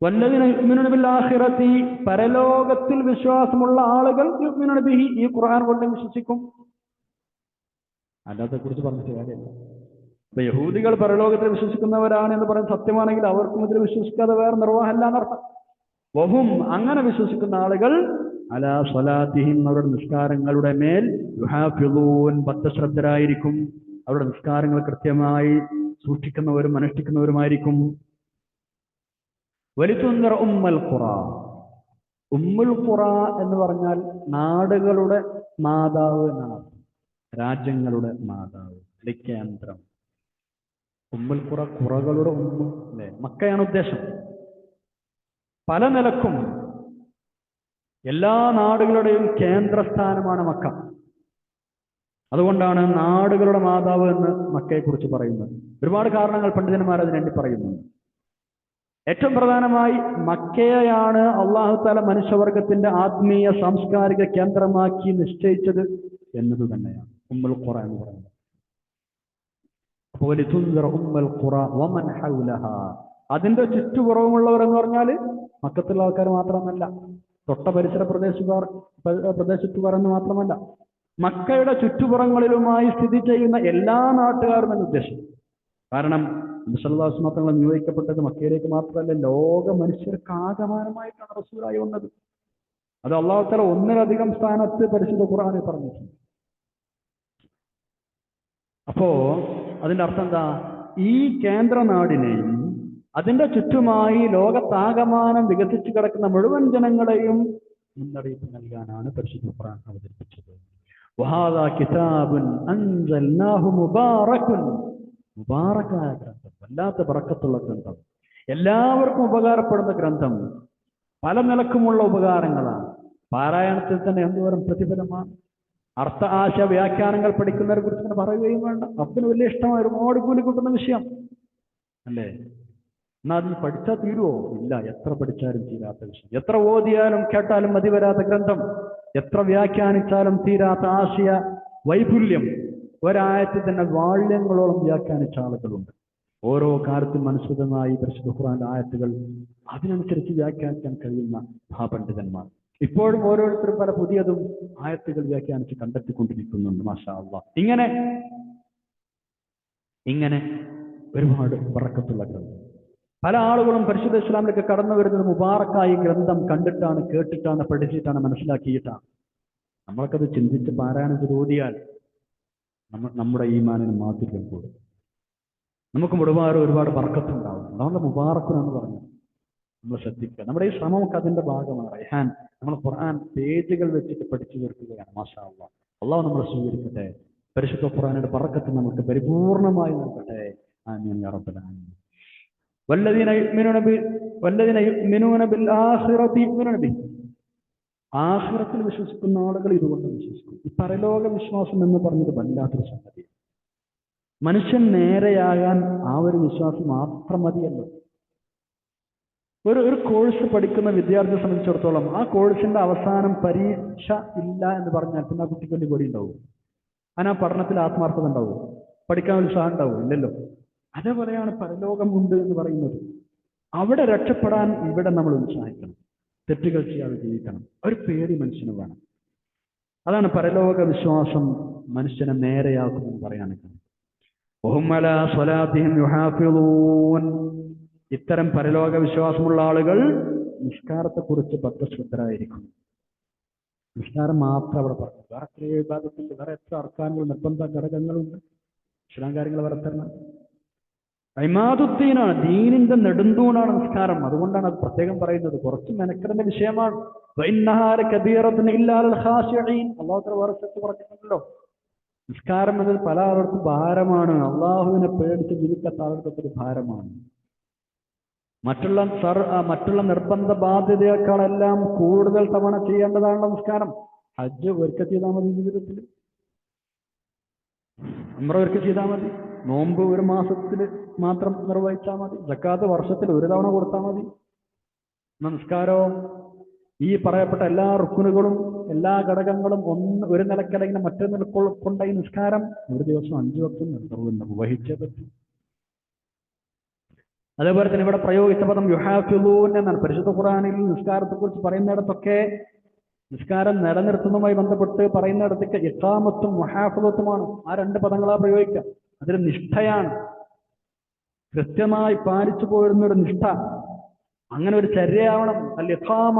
വല്ലദീന യുഅ്മിനൂന ബിൽ-ആഖിറതി, പരലോകത്തിൽ വിശ്വാസമുള്ള ആളുകൾ യുഅ്മിനൂന ബിഹി, ഈ ഖുർആൻ കൊണ്ട് വിശ്വസിക്കും. അല്ലാതെ കുറിച്ച് പറഞ്ഞിട്ട് കാര്യമില്ല. അപ്പൊ യഹൂദികൾ പരലോകത്തിൽ വിശ്വസിക്കുന്നവരാണ് എന്ന് പറയുന്നത് സത്യമാണെങ്കിൽ അവർക്കും ഇതിൽ വിശ്വസിക്കാതെ വേറെ നിർവാഹമല്ല എന്നർത്ഥം. വഹും, അങ്ങനെ വിശ്വസിക്കുന്ന ആളുകൾ അലാ സ്വലാത്തിഹിം, അവരുടെ നിസ്കാരങ്ങളുടെ മേൽ യുഹാഫിളൂൻ, ബദ്ധശ്രദ്ധരായിരിക്കും. അവരുടെ നിസ്കാരങ്ങൾ കൃത്യമായി സൂക്ഷിക്കുന്നവരും അനുഷ്ഠിക്കുന്നവരുമായിരിക്കും. വലിതുൻദിറ ഉമ്മൽ ഖുറാ, ഉമ്മുൽ ഖുറാ എന്ന് പറഞ്ഞാൽ നാടുകളുടെ മാതാവ് എന്നാണ്, രാജ്യങ്ങളുടെ മാതാവ്, കേന്ദ്രം. ഉമ്മുൽ ഖുറ, ഖുറകളുടെ ഉമ്മ അല്ലെ, മക്കയാണ് ഉദ്ദേശം. പല നിലക്കും എല്ലാ നാടുകളുടെയും കേന്ദ്രസ്ഥാനമാണ് മക്ക. അതുകൊണ്ടാണ് നാടുകളുടെ മാതാവ് എന്ന് മക്കയെക്കുറിച്ച് പറയുന്നത്. ഒരുപാട് കാരണങ്ങൾ പണ്ഡിതന്മാർ അതിനുവേണ്ടി പറയുന്നുണ്ട്. ഏറ്റവും പ്രധാനമായി മക്കയെയാണ് അല്ലാഹു തആല മനുഷ്യവർഗത്തിന്റെ ആത്മീയ സാംസ്കാരിക കേന്ദ്രമാക്കി നിശ്ചയിച്ചത് എന്നത് തന്നെയാണ് ഉമ്മുൽ ഖുറ എന്ന് പറയുന്നത്. അതിന്റെ ചുറ്റുപുറവുമുള്ളവർ എന്ന് പറഞ്ഞാൽ മക്കത്തുള്ള ആൾക്കാർ മാത്രമല്ല, തൊട്ട പരിസര പ്രദേശത്തുകാർ എന്ന് മാത്രമല്ല, മക്കയുടെ ചുറ്റുപുറങ്ങളിലുമായി സ്ഥിതി ചെയ്യുന്ന എല്ലാ നാട്ടുകാരും എന്ന് ഉദ്ദേശം. കാരണം നബിസല്ലല്ലാഹു തങ്ങൾ നിയോഗിക്കപ്പെട്ടത് മക്കയിലേക്ക് മാത്രമല്ല, ലോക മനുഷ്യർക്ക് ആകമാനമായിട്ടാണ് റസൂലായി വന്നത്. അത് അല്ലാഹു തആല ഒന്നിലധികം സ്ഥാനത്ത് പരിശുദ്ധ ഖുർആനിൽ പറഞ്ഞിട്ടുണ്ട്. അപ്പോ അതിന്റെ അർത്ഥം എന്താ? ഈ കേന്ദ്ര നാടിനെയും അതിന്റെ ചുറ്റുമായി ലോകത്താകമാനം വികസിച്ചു കിടക്കുന്ന മുഴുവൻ ജനങ്ങളെയും മുന്നറിയിപ്പ് നൽകാനാണ് പരിശുദ്ധ ഖുർആൻ അവതരിപ്പിച്ചത്. വഹാദാ കിതാബുൻ അൻസൽനാഹു മുബാറകുൻ, മുബാറക്കായ ഗ്രന്ഥം, വല്ലാത്ത ബറക്കത്തുള്ള ഗ്രന്ഥം, എല്ലാവർക്കും ഉപകാരപ്പെടുന്ന ഗ്രന്ഥം, പല നിലക്കുമുള്ള ഉപകാരങ്ങളാണ്. പാരായണത്തിൽ തന്നെ എന്തോരം പ്രതിഫലമാണ്. അർത്ഥ ആശ വ്യാഖ്യാനങ്ങൾ പഠിക്കുന്നവരെ കുറിച്ച് ഇങ്ങനെ പറയുകയും വേണ്ട. അപ്പന് വലിയ ഇഷ്ടമായ ഒരുപാട് കൂലി കിട്ടുന്ന വിഷയം അല്ലേ? എന്നാൽ അതിന് പഠിച്ചാൽ തീരുവോ? ഇല്ല. എത്ര പഠിച്ചാലും തീരാത്ത വിഷയം, എത്ര ഓതിയാലും കേട്ടാലും മതി വരാത്ത ഗ്രന്ഥം, എത്ര വ്യാഖ്യാനിച്ചാലും തീരാത്ത ആശയ വൈപുല്യം. ഒരായത്തിൽ തന്നെ വാള്യങ്ങളോളം വ്യാഖ്യാനിച്ച ആളുകളുണ്ട്. ഓരോ കാലത്തും അനുസൃതമായി പരിശുദ്ധ ഖുർആന്റെ ആയത്തുകൾ അതിനനുസരിച്ച് വ്യാഖ്യാനിക്കാൻ കഴിയുന്ന മഹാപണ്ഡിതന്മാർ ഇപ്പോഴും ഓരോരുത്തരും പല പുതിയതും ആയത്തുകൾ വ്യാഖ്യാനിച്ച് കണ്ടെത്തിക്കൊണ്ടിരിക്കുന്നുണ്ട്. മാഷാ അല്ലാഹ്. ഇങ്ങനെ ഒരുപാട് ബറക്കത്തുള്ള ഗ്രന്ഥം. പല ആളുകളും പരിശുദ്ധ ഇസ്ലാമിലേക്ക് കടന്നു വരുന്നത് മുബാറക്കായി ഗ്രന്ഥം കണ്ടിട്ടാണ്, കേട്ടിട്ടാണ്, പഠിച്ചിട്ടാണ്, മനസ്സിലാക്കിയിട്ടാണ്. നമ്മൾക്കത് ചിന്തിച്ച് പാരായണം ചെയ്ത് ഓതിയാൽ നമ്മുടെ ഈമാനിന് മാധുര്യം കൂടും, നമുക്ക് ഒരുപാട് ബർക്കത്തുണ്ടാവും. അതുകൊണ്ട് മുബാറക്കുനാന്ന് പറഞ്ഞു നമ്മൾ ശ്രദ്ധിക്കുക. നമ്മുടെ ഈ ശ്രമമൊക്കെ അതിന്റെ ഭാഗമാണ്. റൈഹാൻ നമ്മൾ ഖുർആൻ പേജുകൾ വെച്ചിട്ട് പഠിച്ചു തീർക്കുകയാണ്. മാഷാ അല്ലാഹ്. അള്ളാഹു നമ്മളെ സ്വീകരിക്കട്ടെ. പരിശുദ്ധ ഖുർആനിന്റെ ബറക്കത്ത് നമുക്ക് പരിപൂർണമായി നൽകട്ടെ. ആമീൻ യാ റബ്ബൽ ആലമീൻ. വല്ലദീന യുഅ്മിനൂന ബിൽ ആഖിറതി യുഅ്മിനൂന ബിഹി, ആഖിറത്തിൽ വിശ്വസിക്കുന്ന ആളുകൾ ഇതുകൊണ്ട് വിശ്വസിക്കും. ഈ പരലോക വിശ്വാസം എന്ന് പറഞ്ഞത് വല്ലാത്തൊരു സംഗതി. മനുഷ്യൻ നേരെയാകാൻ ആ ഒരു വിശ്വാസം മാത്രം മതിയല്ലോ. ഒരു കോഴ്സ് പഠിക്കുന്ന വിദ്യാർത്ഥിയെ സംബന്ധിച്ചിടത്തോളം ആ കോഴ്സിന്റെ അവസാനം പരീക്ഷ ഇല്ല എന്ന് പറഞ്ഞാൽ പിന്നെ ആ കുട്ടിക്ക് വലിയ പൊടി ഉണ്ടാവും. ആ പഠനത്തിൽ ആത്മാർത്ഥത ഉണ്ടാവും, പഠിക്കാൻ ഉത്സാഹം ഉണ്ടാവും? ഇല്ലല്ലോ. അതേപോലെയാണ് പരലോകം ഉണ്ട് എന്ന് പറയുന്നത്. അവിടെ രക്ഷപ്പെടാൻ ഇവിടെ നമ്മൾ ഉത്സാഹിക്കണം, തെറ്റുകൾ ചെയ്യാതെ ജീവിക്കണം. ഒരു പേടി മനുഷ്യന് വേണം. അതാണ് പരലോക വിശ്വാസം മനുഷ്യനെ നേരെയാക്കുമെന്ന് പറയാനൊക്കെ. ഇത്തരം പരലോക വിശ്വാസമുള്ള ആളുകൾ നിസ്കാരത്തെക്കുറിച്ച് ബദ്ധശ്രദ്ധരായിരിക്കും. നിസ്കാരം മാത്രം അവിടെ പറഞ്ഞു. വേറെ എത്ര വിഭാഗത്തിന്റെ വേറെ എത്ര അർക്കാനുകൾ, നിർബന്ധ ഘടകങ്ങളുണ്ട്. ഇസ്ലാം കാര്യങ്ങൾ വരത്തരണം. ഇമാദുദ്ദീനാണ്, ദീനിന്റെ നെടുന്തൂണാണ് നിസ്കാരം. അതുകൊണ്ടാണ് അത് പ്രത്യേകം പറയുന്നത്. കുറച്ച് മെനക്കെടേണ്ട വിഷയമാണ്. അള്ളാഹു വേറെ സ്ഥലത്ത് പറഞ്ഞിട്ടുണ്ടല്ലോ, നിസ്കാരം എന്നത് പല ആളുകൾക്കും ഭാരമാണ്. അള്ളാഹുവിനെ പേടിച്ച് ജീവിക്കാത്ത ആളുകൾക്ക് ഒരു ഭാരമാണ്. മറ്റുള്ള നിർബന്ധ ബാധ്യതയേക്കാളെല്ലാം കൂടുതൽ തവണ ചെയ്യേണ്ടതാണ് നമസ്കാരം. ഹജ്ജ് ഒരിക്കൽ ചെയ്താൽ മതി, ജീവിതത്തിൽ ഉംറ ഒരിക്കൽ ചെയ്താൽ മതി, നോമ്പ് ഒരു മാസത്തിൽ മാത്രം നിർവഹിച്ചാൽ മതി, സക്കാത്ത് വർഷത്തിൽ ഒരു തവണ കൊടുത്താൽ മതി. നമസ്കാരവും ഈ പറയപ്പെട്ട എല്ലാ റുക്കുനുകളും എല്ലാ ഘടകങ്ങളും ഒരു നിലക്കല്ലെങ്കിൽ മറ്റൊരു നിലക്കൊണ്ട ഈ നിസ്കാരം ഒരു ദിവസം 5 വക്തം നിർവഹിച്ചേ പറ്റും. അതേപോലെ തന്നെ ഇവിടെ പ്രയോഗിച്ച പദം യുഹാഫിളൂൻ എന്നാണ്. പരിശുദ്ധ ഖുർആനിൽ നിസ്കാരത്തെക്കുറിച്ച് പറയുന്നിടത്തൊക്കെ നിസ്കാരം നിലനിർത്തുന്നതുമായി ബന്ധപ്പെട്ട് പറയുന്നിടത്തൊക്കെ ഇഖാമത്തും മുഹാഫിളത്തുമാണ്. ആ 2 പദങ്ങളാ പ്രയോഗിക്കുക. അതിൽ നിഷ്ഠയാണ്, കൃത്യമായി പാലിച്ചു പോരുന്നൊരു നിഷ്ഠ, അങ്ങനെ ഒരു ചര്യയാവണം. അൽ ഇഖാമ,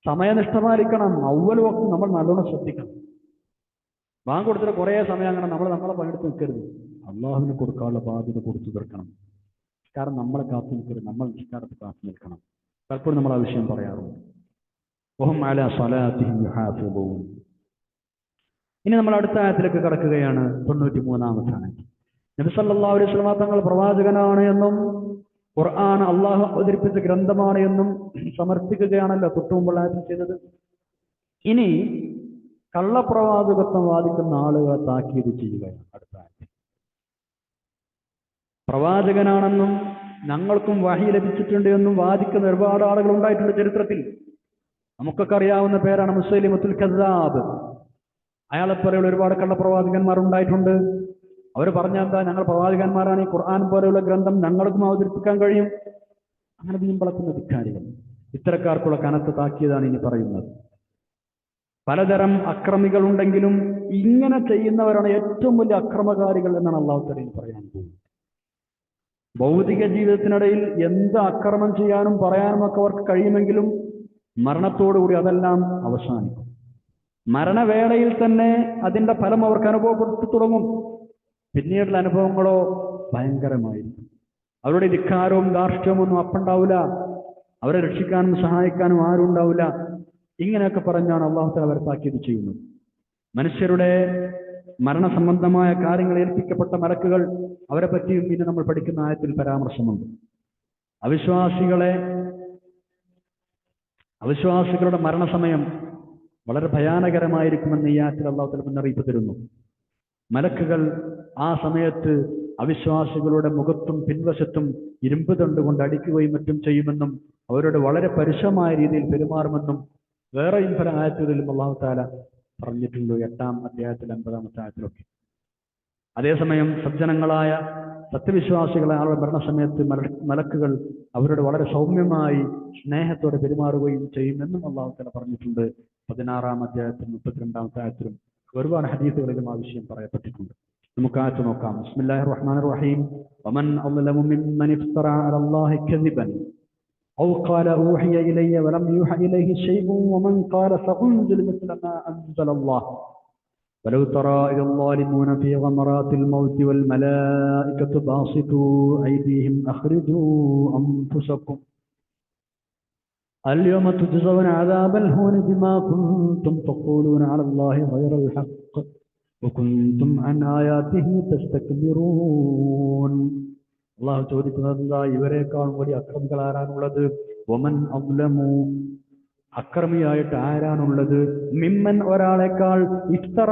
സമയനിഷ്ഠ പാലിക്കണം. അവ്വൽ വക്ത് നമ്മൾ നല്ലോണം ശ്രദ്ധിക്കണം. ബാങ്ക് കൊടുത്തിട്ട് കുറേ സമയം അങ്ങനെ നമ്മളെ പണിയെടുത്ത് നിൽക്കരുത്. അള്ളാഹുവിന് കൊടുക്കാനുള്ള ബാധ്യത കൊടുത്തു തീർക്കണം. നിസ്കാരം നമ്മളെ കാത്തു നിൽക്കരുത്, നമ്മൾ നിസ്കാരത്തെ കാത്തു നിൽക്കണം. പലപ്പോഴും നമ്മൾ ആ വിഷയം പറയാറുണ്ട്. വഹും അലാ സ്വലാത്തിഹിം യുഹാഫിളൂൻ. ഇനി നമ്മൾ അടുത്ത ആയത്തിലേക്ക് കടക്കുകയാണ്. 93-ാമത്തെ ആയത്ത്. നബി സല്ലല്ലാഹു അലൈഹി വസല്ലം തങ്ങൾ പ്രവാചകനാണ് എന്നും ഖുർആൻ അള്ളാഹു അവതരിപ്പിച്ച ഗ്രന്ഥമാണ് എന്നും സമർത്ഥിക്കുകയാണല്ലോ തൊട്ടുമുമ്പുള്ള ആയത്തിൽ ചെയ്തത്. ഇനി കള്ളപ്രവാചകത്വം വാദിക്കുന്ന ആളുകളെ താക്കീത് ചെയ്യുകയാണ് അടുത്ത ആയത്തിൽ. പ്രവാചകനാണെന്നും ഞങ്ങൾക്കും വഹി ലഭിച്ചിട്ടുണ്ട് എന്നും വാദിക്കുന്ന ഒരുപാട് ആളുകൾ ഉണ്ടായിട്ടുണ്ട് ചരിത്രത്തിൽ. നമുക്കൊക്കെ അറിയാവുന്ന പേരാണ് മുസൈലിമത്തുൽ കസ്സാബ്. അയാളെപ്പോലെയുള്ള ഒരുപാട് കള്ളപ്രവാചകന്മാർ ഉണ്ടായിട്ടുണ്ട്. അവർ പറഞ്ഞ എന്താ? ഞങ്ങൾ പ്രവാചകന്മാരാണ്, ഈ ഖുർആൻ പോലെയുള്ള ഗ്രന്ഥം ഞങ്ങൾക്കും അവതരിപ്പിക്കാൻ കഴിയും. അങ്ങനെ വീമ്പളക്കുന്ന ധിക്കാരികൾ. ഇത്തരക്കാർക്കുള്ള കനത്ത താക്കീതാണ് ഇനി പറയുന്നത്. പലതരം അക്രമികളുണ്ടെങ്കിലും ഇങ്ങനെ ചെയ്യുന്നവരാണ് ഏറ്റവും വലിയ അക്രമകാരികൾ എന്നാണ് അള്ളാഹു തആല പറയാൻ പോകുന്നത്. ഭൗതിക ജീവിതത്തിനിടയിൽ എന്ത് അക്രമം ചെയ്യാനും പറയാനും ഒക്കെ അവർക്ക് കഴിയുമെങ്കിലും മരണത്തോടുകൂടി അതെല്ലാം അവസാനിക്കും. മരണവേളയിൽ തന്നെ അതിന്റെ ഫലം അവർക്ക് അനുഭവപ്പെട്ടു തുടങ്ങും. പിന്നീടുള്ള അനുഭവങ്ങളോ ഭയങ്കരമായിരിക്കും. അവരുടെ ധിക്കാരവും ധാർഷ്ട്യവും ഒന്നും അപ്പുണ്ടാവില്ല. അവരെ രക്ഷിക്കാനും സഹായിക്കാനും ആരും ഉണ്ടാവില്ല. ഇങ്ങനെയൊക്കെ പറഞ്ഞാണ് അള്ളാഹു തആല അവരെ താക്കീത് ചെയ്യുന്നത്. മനുഷ്യരുടെ മരണസംബന്ധമായ കാര്യങ്ങൾ ഏൽപ്പിക്കപ്പെട്ട മലക്കുകൾ, അവരെ പറ്റിയും പിന്നെ നമ്മൾ പഠിക്കുന്ന ആയത്തിൽ പരാമർശമുണ്ട്. അവിശ്വാസികളുടെ മരണസമയം വളരെ ഭയാനകരമായിരിക്കുമെന്ന് ഈ ആയത്തിൽ അള്ളാഹു തആല മുന്നറിയിപ്പ് തരുന്നു. മലക്കുകൾ ആ സമയത്ത് അവിശ്വാസികളുടെ മുഖത്തും പിൻവശത്തും ഇരുമ്പ് തണ്ടുകൊണ്ട് അടിക്കുകയും മറ്റും ചെയ്യുമെന്നും അവരോട് വളരെ പരുഷമായ രീതിയിൽ പെരുമാറുമെന്നും വേറെയും പല ആയത്തുകളിലും അള്ളാഹു തആല പറഞ്ഞിട്ടുണ്ട്. 8-ാം അധ്യായത്തിൽ 50-ാമത്തെ ആയത്തിലൊക്കെ. അതേസമയം സജ്ജനങ്ങളായ സത്യവിശ്വാസികളെ ആളുടെ മരണസമയത്ത് മലക്കുകൾ അവരോട് വളരെ സൗമ്യമായി സ്നേഹത്തോടെ പെരുമാറുകയും ചെയ്യുമെന്നും അള്ളാഹു തആല പറഞ്ഞിട്ടുണ്ട്. 16-ാം അധ്യായത്തിലും 32-ാമത്തെ ആയത്തിലും ഒരുപാട് ഹദീസുകളിലും ആ വിഷയം പറയപ്പെട്ടിട്ടുണ്ട്. നമുക്ക് ആയത്ത് നോക്കാം. ബിസ്മില്ലാഹിർ റഹ്മാനിർ റഹീം. വമൻ അദ്ലമു മിമ്മൻ ഇഫ്തറ അലല്ലാഹി കദിബൻ ഔ ഖാല ഊഹിയ ഇലയ്യ വലം യൂഹ ഇലൈഹി ശൈഉൻ വമൻ ഖാല സഉൻസില മിസ്ല മാ അൻസലല്ലാഹ് വലൗ തറാ ഇദൽ ളാലിമൂന ഫീ ഗമറാത്തിൽ മൗതി വൽ മലായികതു ബാസിതു ഐദീഹിം അഖ്രിജൂ അൻഫുസകും اليوم تجزون عذاب الهون بما كنتم تقولون على الله غير الحق وكنتم عن آياته تستكبرون. അള്ളാഹു ചോദിക്കുന്നത്, ഇവരെക്കാൾ വലിയ അക്രമികൾ ആരാണുള്ളത്? വമൻ അദ്ലമു, അക്രമിയായിട്ട് ആരാണുള്ളത്? മിമ്മൻ, ഒരാളെക്കാൾ, ഇഫ്തറ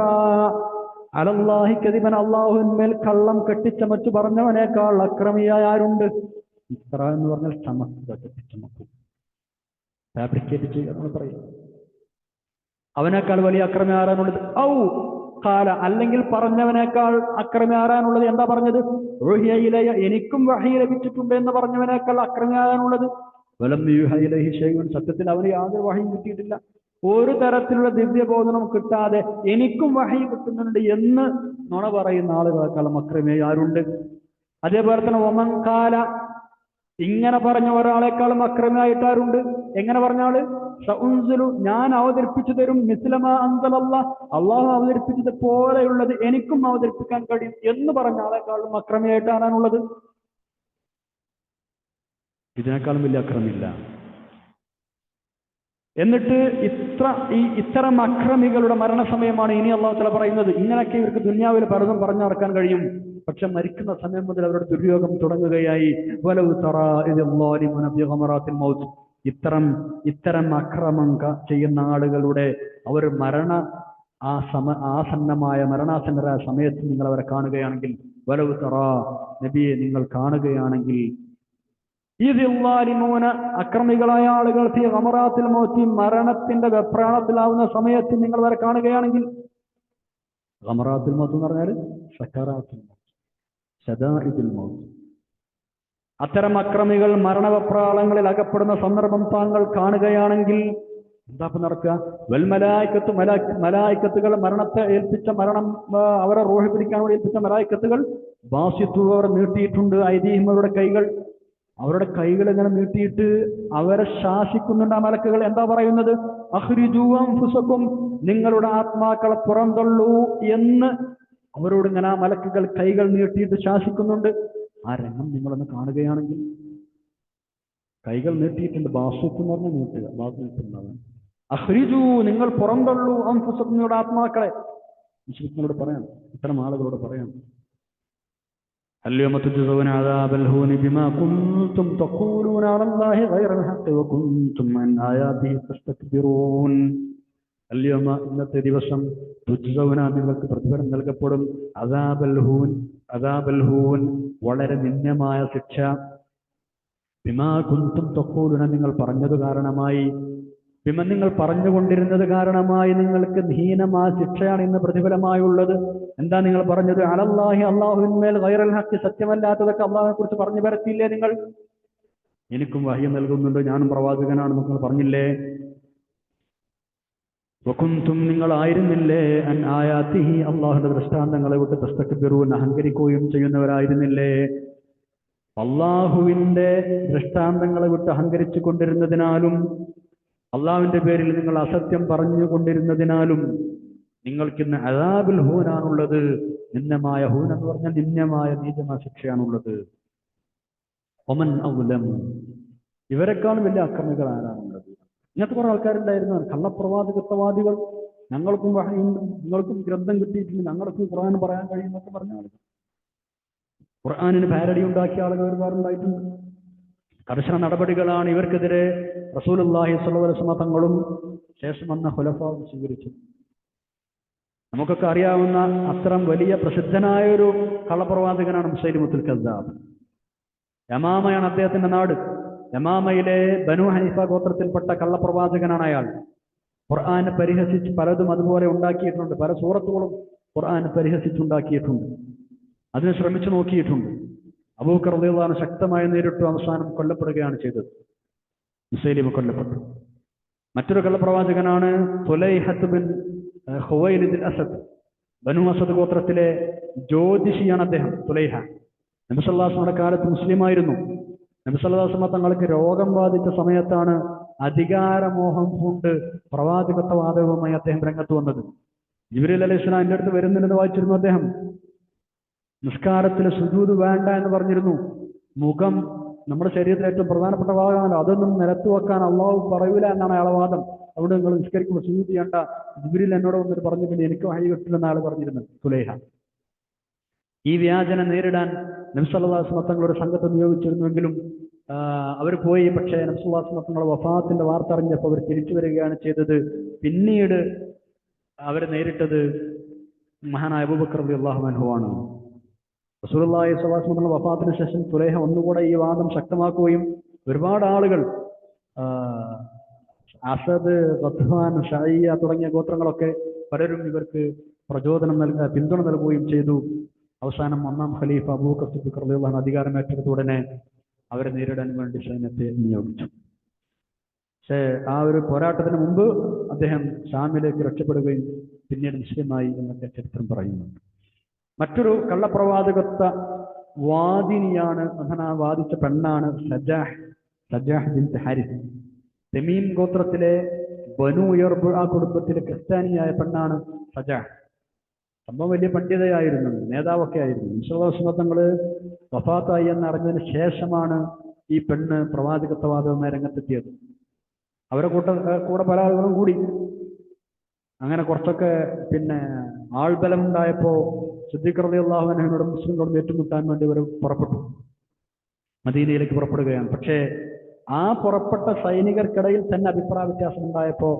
അലല്ലാഹി കദിബൻ, അള്ളാഹുവിന്മേൽ കള്ളം കെട്ടിച്ചമച്ചു പറഞ്ഞവനേക്കാൾ അക്രമിയായ ആരുണ്ട്? ഇഫ്തറ എന്ന് പറഞ്ഞാൽ ചമക്കുക, കെട്ടിച്ചമക്കുക, ഫാബ്രിക്കേറ്റ് ചെയ്യുക നമ്മൾ പറയും. അവനേക്കാൾ വലിയ അക്രമി ആരാനുള്ളത്? ഔ ഖാല, അല്ലെങ്കിൽ പറഞ്ഞവനേക്കാൾ അക്രമി ആരാനുള്ളത്? എന്താ പറഞ്ഞത്? ഊഹിയ ഇലയ്യ, എനിക്കും വഹി ലഭിച്ചിട്ടുണ്ട് എന്ന് പറഞ്ഞവനേക്കാൾ അക്രമി ആരാനുള്ളത്? വലം യൂഹ ഇലൈഹി ശൈഉൻ, സത്യത്തിൽ അവന് യാതൊരു വഹിയും കിട്ടിയിട്ടില്ല. ഒരു തരത്തിലുള്ള ദിവ്യബോധനം കിട്ടാതെ എനിക്കും വഹി കിട്ടുന്നുണ്ട് എന്ന് നുണ പറയുന്ന ആളുകളെക്കാളും അക്രമി ആരുണ്ട്? അതേപോലെ തന്നെ വമൻ ഖാല, ഇങ്ങനെ പറഞ്ഞ ഒരാളെക്കാളും അക്രമിയായിട്ട് ആരുണ്ട്? എങ്ങനെ പറഞ്ഞാള്? സഉൻസിലു, ഞാൻ അവതരിപ്പിച്ചു തരും, മിസ്ലമാ അൻസലല്ലാഹ്, അള്ളാഹു അവതരിപ്പിച്ചത് പോലെയുള്ളത് എനിക്കും അവതരിപ്പിക്കാൻ കഴിയും എന്ന് പറഞ്ഞ ആളെക്കാളും അക്രമിയായിട്ട് ആരാണുള്ളത്? ഇതിനേക്കാളും വലിയ അക്രമില്ല. എന്നിട്ട് ഇത്തരം അക്രമികളുടെ മരണസമയമാണ് ഇനി അള്ളാഹു തആല പറയുന്നത്. ഇങ്ങനെയൊക്കെ ഇവർക്ക് ദുനിയാവിൽ പലതും പറഞ്ഞു നടക്കാൻ കഴിയും, പക്ഷെ മരിക്കുന്ന സമയം മുതൽ അവരുടെ ദുര്യോഗം തുടങ്ങുകയായി. വലൗ തറാ ഇദൽ ളാലിമൂന ഫീ ഗമറാത്തിൽ മൗത്ത്, ഇത്തരം അക്രമം ചെയ്യുന്ന ആളുകളുടെ അവർ ആസന്നമായ മരണാസന്നരായ സമയത്ത് നിങ്ങൾ അവരെ കാണുകയാണെങ്കിൽ, വലൗ തറാ, നബിയെ നിങ്ങൾ കാണുകയാണെങ്കിൽ, ഇദിൽ ളാലിമൂന, അക്രമികളായ ആളുകൾ, ഫീ ഗമറാത്തിൽ മൗത്ത്, മരണത്തിന്റെ വെപ്രാളത്തിലാവുന്ന സമയത്ത് നിങ്ങൾ അവരെ കാണുകയാണെങ്കിൽ. ഗമറാത്തിൽ മൗത്ത് എന്ന് പറഞ്ഞാൽ സക്കറാത്തുൽ മൗത്ത്, ശദാഇദുൽ മൗത്ത്. അത്തരം അക്രമികൾ മരണവെപ്രാളങ്ങളിൽ അകപ്പെടുന്ന സന്ദർഭം താങ്കൾ കാണുകയാണെങ്കിൽ എന്താ നടക്കുക? വൽമലായിക്കത്ത്, മലായിക്കത്തുകൾ, മരണത്തെ ഏൽപ്പിച്ച അവരെ റൂഹ് പിടിക്കാൻ വേണ്ടി ഏൽപ്പിച്ച മലായിക്കത്തുകൾ, ബാസിത്തു, അവർ നീട്ടിയിട്ടുണ്ട്, ഐദീഹിം, അവരുടെ കൈകൾ ഇങ്ങനെ നീട്ടിയിട്ട് അവരെ ശാസിക്കുന്നുണ്ട് ആ മലക്കുകൾ. എന്താ പറയുന്നത്? അഖ്രിജൂ അൻഫുസകും, നിങ്ങളുടെ ആത്മാക്കളെ പുറന്തള്ളൂ എന്ന് അവരോട് ഇങ്ങനെ ആ മലക്കുകൾ കൈകൾ നീട്ടിയിട്ട് ശാസിക്കുന്നുണ്ട്. ആ രംഗം നിങ്ങളൊന്ന് കാണുകയാണെങ്കിൽ, കൈകൾ നീട്ടിയിട്ടുണ്ട്, ബാസിത്ത് എന്ന് പറഞ്ഞാൽ നീട്ടുക, ബാസിത്തുണ്ടാവുക. അഖ്രിജൂ, നിങ്ങൾ പുറന്തള്ളൂ, അൻഫുസകും, നിങ്ങളുടെ ആത്മാക്കളെ. മുസ്ലിങ്ങളോട് പറയാം, ഇത്തരം ആളുകളോട് പറയാം. اليوم تجزون عذاب الهون بما كنتم تقولون على الله غير الحق وكنتم عن آياته تستكبرون. اليوم, ഇന്നത്തെ ദിവസം, തുജ്സൗന, നിങ്ങൾക്ക് പ്രതിഫലം നൽകപ്പെടും, അദാബൽ ഹൂൻ, വളരെ നിന്ദ്യമായ ശിക്ഷ, ബിമാ കുന്തും തഖൂലുന, നിങ്ങൾ പറഞ്ഞത് കാരണമായി, നിങ്ങൾ പറഞ്ഞുകൊണ്ടിരുന്നത് കാരണമായി നിങ്ങൾക്ക് ഹീനമായ ശിക്ഷയാണ് ഇന്ന് പ്രതിഫലമായുള്ളത്. എന്താ നിങ്ങൾ പറഞ്ഞത്? അലല്ലാഹി, അല്ലാഹുവിന്മേൽ, ഗൈറൽ ഹഖ്, സത്യമല്ലാത്തതൊക്കെ അള്ളാഹുവിനെ കുറിച്ച് പറഞ്ഞു പരത്തിയില്ലേ നിങ്ങൾ? എനിക്കും വഹി നൽകുന്നുണ്ട്, ഞാനും പ്രവാചകനാണെന്ന് നിങ്ങൾ പറഞ്ഞില്ലേ? വകുന്തും നിങ്ങളായിരുന്നില്ലേ അൻ ആയാതിഹി അള്ളാഹുവിന്റെ ദൃഷ്ടാന്തങ്ങളെ വിട്ട് തസ്തക്ബിറൂൻ അഹങ്കരിക്കുകയും ചെയ്യുന്നവരായിരുന്നില്ലേ. അള്ളാഹുവിന്റെ ദൃഷ്ടാന്തങ്ങളെ വിട്ട് അഹങ്കരിച്ചു കൊണ്ടിരുന്നതിനാലും അള്ളാഹുവിന്റെ പേരിൽ നിങ്ങൾ അസത്യം പറഞ്ഞുകൊണ്ടിരുന്നതിനാലും നിങ്ങൾക്കിന്ന് അദാബുൽ ഹൂനാണുള്ളത്. നിന്ദമായ ഹൂൻ എന്ന് പറഞ്ഞാൽ നിന്ദമായ നീചമായ ശിക്ഷയാണുള്ളത്. ഒമൻ ഔലം, ഇവരെക്കാളും വലിയ അക്രമികൾ ആരാണുള്ളത്? ഇങ്ങനത്തെ കുറെ ആൾക്കാരുണ്ടായിരുന്നു, കള്ളപ്രവാചകത്വവാദികൾ. ഞങ്ങൾക്കും വഹയുണ്ട്, നിങ്ങൾക്കും ഗ്രന്ഥം കിട്ടിയിട്ടുണ്ട്, ഞങ്ങൾക്കും ഖുർആൻ പറയാൻ കഴിയുന്നൊക്കെ പറഞ്ഞ ആളുകൾ. ഖുർആനിന് പാരഡി ഉണ്ടാക്കിയ ആളുകൾ ഒരുപാടുണ്ടായിട്ടുണ്ട്. കർശന നടപടികളാണ് ഇവർക്കെതിരെ റസൂലുള്ളാഹി സ്വല്ലല്ലാഹു അലൈഹി വസല്ലം തങ്ങളും ശേഷം വന്ന ഖുലഫാവും സ്വീകരിച്ചത്. നമുക്കൊക്കെ അറിയാവുന്ന അത്തരം വലിയ പ്രസിദ്ധനായ ഒരു കള്ളപ്രവാചകനാണ് മുസൈലിമത്തുൽ കദ്ദാബ്. യമാമയാണ് അദ്ദേഹത്തിന്റെ നാട്. യമാമയിലെ ബനു ഹനീഫ ഗോത്രത്തിൽപ്പെട്ട കള്ളപ്രവാചകനാണ് അയാൾ. ഖുർആനെ പരിഹസിച്ച് പലതും അതുപോലെ ഉണ്ടാക്കിയിട്ടുണ്ട്. പല സൂറത്തുകളും ഖുർആനെ പരിഹസിച്ചുണ്ടാക്കിയിട്ടുണ്ട്. അതിന് ശ്രമിച്ചു നോക്കിയിട്ടുണ്ട്. അബൂബക്കർ റളിയല്ലാഹു അൻഹു ശക്തമായി നേരിട്ടു. അവസാനം കൊല്ലപ്പെടുകയാണ് ചെയ്തത്. മുസൈലിമ കൊല്ലപ്പെട്ടു. മറ്റൊരു കള്ളപ്രവാചകനാണ് തുലൈഹത്ത് ബിൻ ഖുവൈലിദ് അസദ്. ബനു അസദ് ഗോത്രത്തിലെ ജ്യോതിഷിയാണ് അദ്ദേഹം. തുലൈഹ നബി സല്ലല്ലാഹു അലൈഹി വസല്ലമയുടെ കാലത്ത് മുസ്ലിമായിരുന്നു. നബി സല്ലല്ലാഹു അലൈഹി വസല്ലം തങ്ങൾക്ക് രോഗം ബാധിച്ച സമയത്താണ് അധികാരമോഹം കൊണ്ട് പ്രവാചകത്വവാദവുമായി അദ്ദേഹം രംഗത്ത് വന്നത്. ജിബ്രീൽ അലൈഹിസ്സലാം എൻ്റെ അടുത്ത് വരുന്നുണ്ടെന്ന് വായിച്ചിരുന്നു അദ്ദേഹം. നിസ്കാരത്തിൽ സുജൂദ് വേണ്ട എന്ന് പറഞ്ഞിരുന്നു. മുഖം നമ്മുടെ ശരീരത്തിലെ ഏറ്റവും പ്രധാനപ്പെട്ട ഭാഗമാണല്ലോ, അതൊന്നും നിലത്ത് വെക്കാൻ അള്ളാഹു പറയൂല എന്നാണ് അയാളെ വാദം. അവിടെ നിങ്ങൾ നിസ്കരിക്കുമ്പോൾ സുജൂദ് ചെയ്യേണ്ട. ജിബ്രീൽ എന്നോട് വന്നിട്ട് പറഞ്ഞു, പിന്നെ എനിക്ക് വഹി കിട്ടില്ലെന്ന് ആൾ പറഞ്ഞിരുന്നത് തുലൈഹ. ഈ വ്യാജന നേരിടാൻ നബി സല്ലല്ലാഹു അലൈഹി വസല്ലം തങ്ങൾ ഒരു സംഘത്തെ നിയോഗിച്ചിരുന്നുവെങ്കിലും അവർ പോയി. പക്ഷേ നബി സല്ലല്ലാഹു അലൈഹി വസല്ലം തങ്ങളുടെ വഫാത്തിന്റെ വാർത്ത അറിഞ്ഞപ്പോൾ അവർ തിരിച്ചു വരികയാണ് ചെയ്തത്. പിന്നീട് അവർ നേരിട്ടത് മഹാനായ അബൂബക്കർ റളിയല്ലാഹു അൻഹു ആണ്. റസൂലുള്ളാഹി സ്വല്ലല്ലാഹു അലൈഹി വസല്ലം വഫാത്തിന് ശേഷം തുലൈഹ ഒന്നുകൂടെ ഈ വാദം ശക്തമാക്കുകയും ഒരുപാട് ആളുകൾ അസദ്, ഗത്ഫാൻ, ഷഅയ്യ തുടങ്ങിയ ഗോത്രങ്ങളൊക്കെ പലരും ഇവർക്ക് പിന്തുണ നൽകുകയും ചെയ്തു. അവസാനം ഒന്നാം ഖലീഫ അബൂബക്കർ സിദ്ദീഖ് റളിയല്ലാഹു അൻഹു അധികാരമേറ്റെടുത്ത ഉടനെ അവരെ നേരിടാൻ വേണ്ടി സൈന്യത്തെ നിയോഗിച്ചു. പക്ഷേ ആ ഒരു പോരാട്ടത്തിന് മുമ്പ് അദ്ദേഹം ഷാമിലേക്ക് രക്ഷപ്പെടുകയും പിന്നീട് മുസ്ലിമായി എന്നൊക്കെ ചരിത്രം പറയുന്നുണ്ട്. മറ്റൊരു കള്ളപ്രവാചകത്വ വാദിനിയാണ്, വാദിച്ച പെണ്ണാണ് സജാഹ് ബിൻത് ഹാരിസ്. തമീം ഗോത്രത്തിലെ ബനു യർബുഅ കുടുംബത്തിലെ ക്രിസ്ത്യാനിയായ പെണ്ണാണ് സജാഹ്. സംഭവം വലിയ പണ്ഡിതയായിരുന്നു, നേതാവൊക്കെ ആയിരുന്നു. വിശ്വാസമതങ്ങള് വഫാത്തായി എന്നറിഞ്ഞതിന് ശേഷമാണ് ഈ പെണ്ണ് പ്രവാചകത്വവാദവുമായി രംഗത്തെത്തിയത്. അവരെ കൂടെ പല ആളുകളും കൂടി. അങ്ങനെ കുറച്ചൊക്കെ പിന്നെ ആൾബലം ഉണ്ടായപ്പോ സിദ്ദീഖ് റളിയല്ലാഹു അൻഹുവിനോട് മുസ്ലിങ്ങളോട് ഏറ്റുമുട്ടാൻ വേണ്ടി അവർ പുറപ്പെട്ടു, മദീനയിലേക്ക് പുറപ്പെടുകയാണ്. പക്ഷേ ആ പുറപ്പെട്ട സൈനികർക്കിടയിൽ തന്നെ അഭിപ്രായ വ്യത്യാസം ഉണ്ടായപ്പോ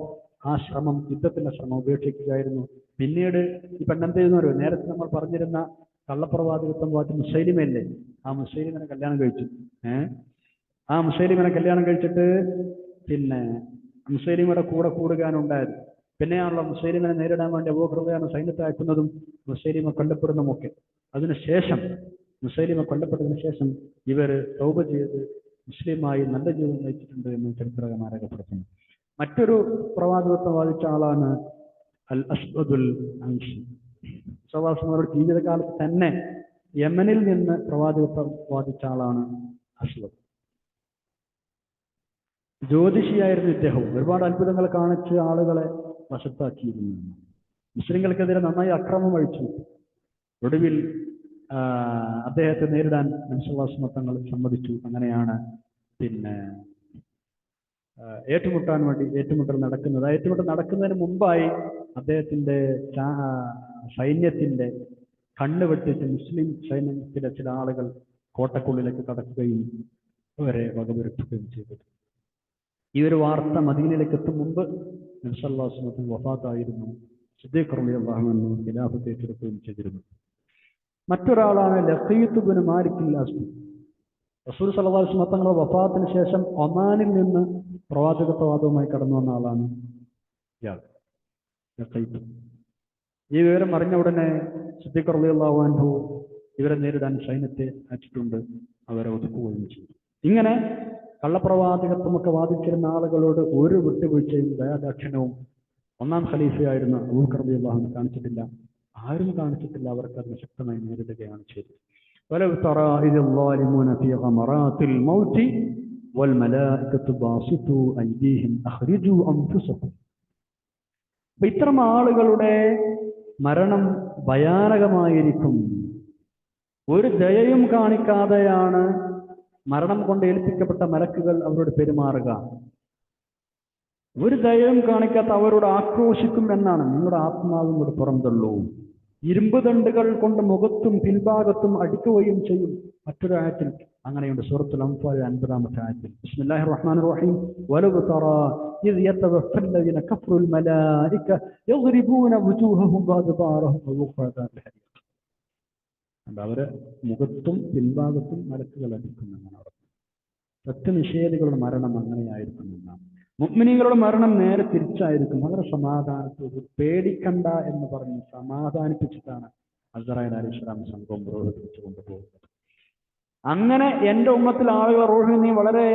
ആ ശ്രമം, യുദ്ധത്തിന്റെ ശ്രമം ഉപേക്ഷിക്കുകയായിരുന്നു. പിന്നീട് ഈ പെണ്ണെന്ത് ചെയ്യുന്നവരോ, നേരത്തെ നമ്മൾ പറഞ്ഞിരുന്ന കള്ളപ്രവാചകത്വം വാദിച്ച മുസൈലിമയല്ലേ, ആ മുസൈലിമിനെ കല്യാണം കഴിച്ചു. ആ മുസൈലിമിനെ കല്യാണം കഴിച്ചിട്ട് പിന്നെ മുസൈലിമയുടെ കൂടെ കൂടുകയാണുണ്ടായത്. പിന്നെയാണല്ലോ മുസൈലിമിനെ നേരിടാൻ വേണ്ടി അബൂബക്കർ സൈന്യത്തെ അയക്കുന്നതും മുസൈലിമ കൊല്ലപ്പെടുന്നതുമൊക്കെ. അതിനുശേഷം മുസൈലിമ കൊല്ലപ്പെട്ടതിന് ശേഷം ഇവർ തൗബ ചെയ്ത് മുസ്ലിമായി നല്ല ജീവിതം നയിച്ചിട്ടുണ്ട് എന്ന് ചരിത്രകാരന്മാർ രേഖപ്പെടുത്തുന്നു. മറ്റൊരു പ്രവാചകത്വം വാദിച്ച ആളാണ് അൽ അസ്വദുൽ അൻസി. സവാസങ്ങളുടെ ജീവിതകാലത്ത് തന്നെ യമനിൽ നിന്ന് പ്രവാചകത്വം വാദിച്ച ആളാണ് അസ്വദ്. ജ്യോതിഷിയായിരുന്നു ഇദ്ദേഹം. ഒരുപാട് അത്ഭുതങ്ങൾ കാണിച്ച് ആളുകളെ വശത്താക്കിയിരുന്നു. മുസ്ലിങ്ങൾക്കെതിരെ നന്നായി അക്രമം വഹിച്ചു. ഒടുവിൽ അദ്ദേഹത്തെ നേരിടാൻ നബിസ്വല്ലാസ്മത്തങ്ങൾ സമ്മതിച്ചു. അങ്ങനെയാണ് പിന്നെ ഏറ്റുമുട്ടൽ നടക്കുന്നത്. ഏറ്റുമുട്ടൽ നടക്കുന്നതിന് മുമ്പായി അദ്ദേഹത്തിന്റെ സൈന്യത്തിന്റെ കണ്ണ് വെട്ടിച്ച് മുസ്ലിം സൈന്യത്തിലെ ചില ആളുകൾ കോട്ടക്കുള്ളിലേക്ക് കടക്കുകയും അവരെ വകവരുത്തുകയും ചെയ്തു. ഈ ഒരു വാർത്ത മദീനയിലേക്ക് എത്തും മുമ്പ് നബി സല്ലല്ലാഹു അലൈഹി വസല്ലം വഫാത്തായിരുന്നു. സിദ്ദീഖ് റളിയല്ലാഹു അൻഹു ഖിലാഫത്ത് ഏറ്റെടുക്കുകയും ചെയ്തിരുന്നു. മറ്റൊരാളാണ് ലഖീത്ത് ബിൻ മാലിക് അൽ-അസ്ബി. റസൂൽ സല്ലല്ലാഹു അലൈഹി വസല്ലം തങ്ങളുടെ വഫാത്തിന് ശേഷം ഒമാനിൽ നിന്ന് പ്രവാചകത്വവാദവുമായി കടന്നു വന്ന ആളാണ് ഇയാൾ ലഖീത്ത്. ഈ വിവരം അറിഞ്ഞ ഉടനെ സിദ്ദീഖ് റളിയല്ലാഹു അൻഹു ഇവരെ നേരിടാൻ സൈന്യത്തെ അയച്ചിട്ടുണ്ട്. അവരെ ഒതുക്കുകയും ചെയ്തു. ഇങ്ങനെ കള്ളപ്രവാചകത്വമൊക്കെ വാദിച്ചിരുന്ന ആളുകളോട് ഒരു വിട്ടുവീഴ്ചയും ദയാദാക്ഷിണ്യവും ഒന്നാം ഖലീഫയായിരുന്ന അബൂബക്കർ റളിയല്ലാഹു അൻഹു കാണിച്ചിട്ടില്ല, ആരും കാണിച്ചിട്ടില്ല. അവർക്ക് അതിന് ശക്തമായി നേരിടുകയാണ് ചെയ്തത്. വലൗ തറാ ഇദിൽ ളാലിമൂന ഫീ ഗമറാത്തിൽ മൗതി വൽ മലായികതു ബാസിതു അയ്ദീഹിം അഖ്രിജൂ അൻഫുസകും. ഇത്തരം ആളുകളുടെ മരണം ഭയാനകമായിരിക്കും. ഒരു ദയയും കാണിക്കാതെയാണ് മരണം കൊണ്ട് ഏൽപ്പിക്കപ്പെട്ട മലക്കുകൾ അവരോട് പെരുമാറുക. ഒരു ദയവും കാണിക്കാത്ത അവരോട് ആക്രോശിക്കും എന്നാണ്. നിങ്ങളുടെ ആത്മാവും കൂടെ പുറന്തള്ളൂ. ഇരുമ്പ് ദണ്ടുകൾ കൊണ്ട് മുഖത്തും പിൻഭാഗത്തും അടിക്കുകയും ചെയ്യും. മറ്റൊരു ആയത്തിൽ അങ്ങനെയുണ്ട്. സൂറത്തുൽ അൻഫാൽ 50-ാമത്തെ ആയത്തിൽ ബിസ്മില്ലാഹിർ റഹ്മാനിർ റഹീം വലൗ തറാ ഇദ് യതവഫൽ ലദീന കഫറുൽ മലായിക യദ്രിബൂന വുജൂഹഹും വഅദ്ബാറഹും വദൂഖൂ അദാബൽ ഹരീഖ്. അവരെ മുഖത്തും പിൻഭാഗത്തും മലക്കുകൾ അടിക്കുമെന്നാണ്. സത്യനിഷേധികളുടെ മരണം അങ്ങനെയായിരിക്കുമെന്നാണ്. മുഅ്മിനീങ്ങളുടെ മരണം നേരെ തിരിച്ചായിരിക്കും. വളരെ സമാധാനത്തോട് പേടിക്കണ്ട എന്ന് പറഞ്ഞ് സമാധാനിപ്പിച്ചിട്ടാണ് അസ്റായീൽ അലൈഹിസ്സലാം സംഘം റൂഹ് തിരിച്ചു കൊണ്ടുപോകുന്നത്. അങ്ങനെ എന്റെ ഉമ്മത്തിൽ ആളുകളെ റൂഹ് നീ വളരെ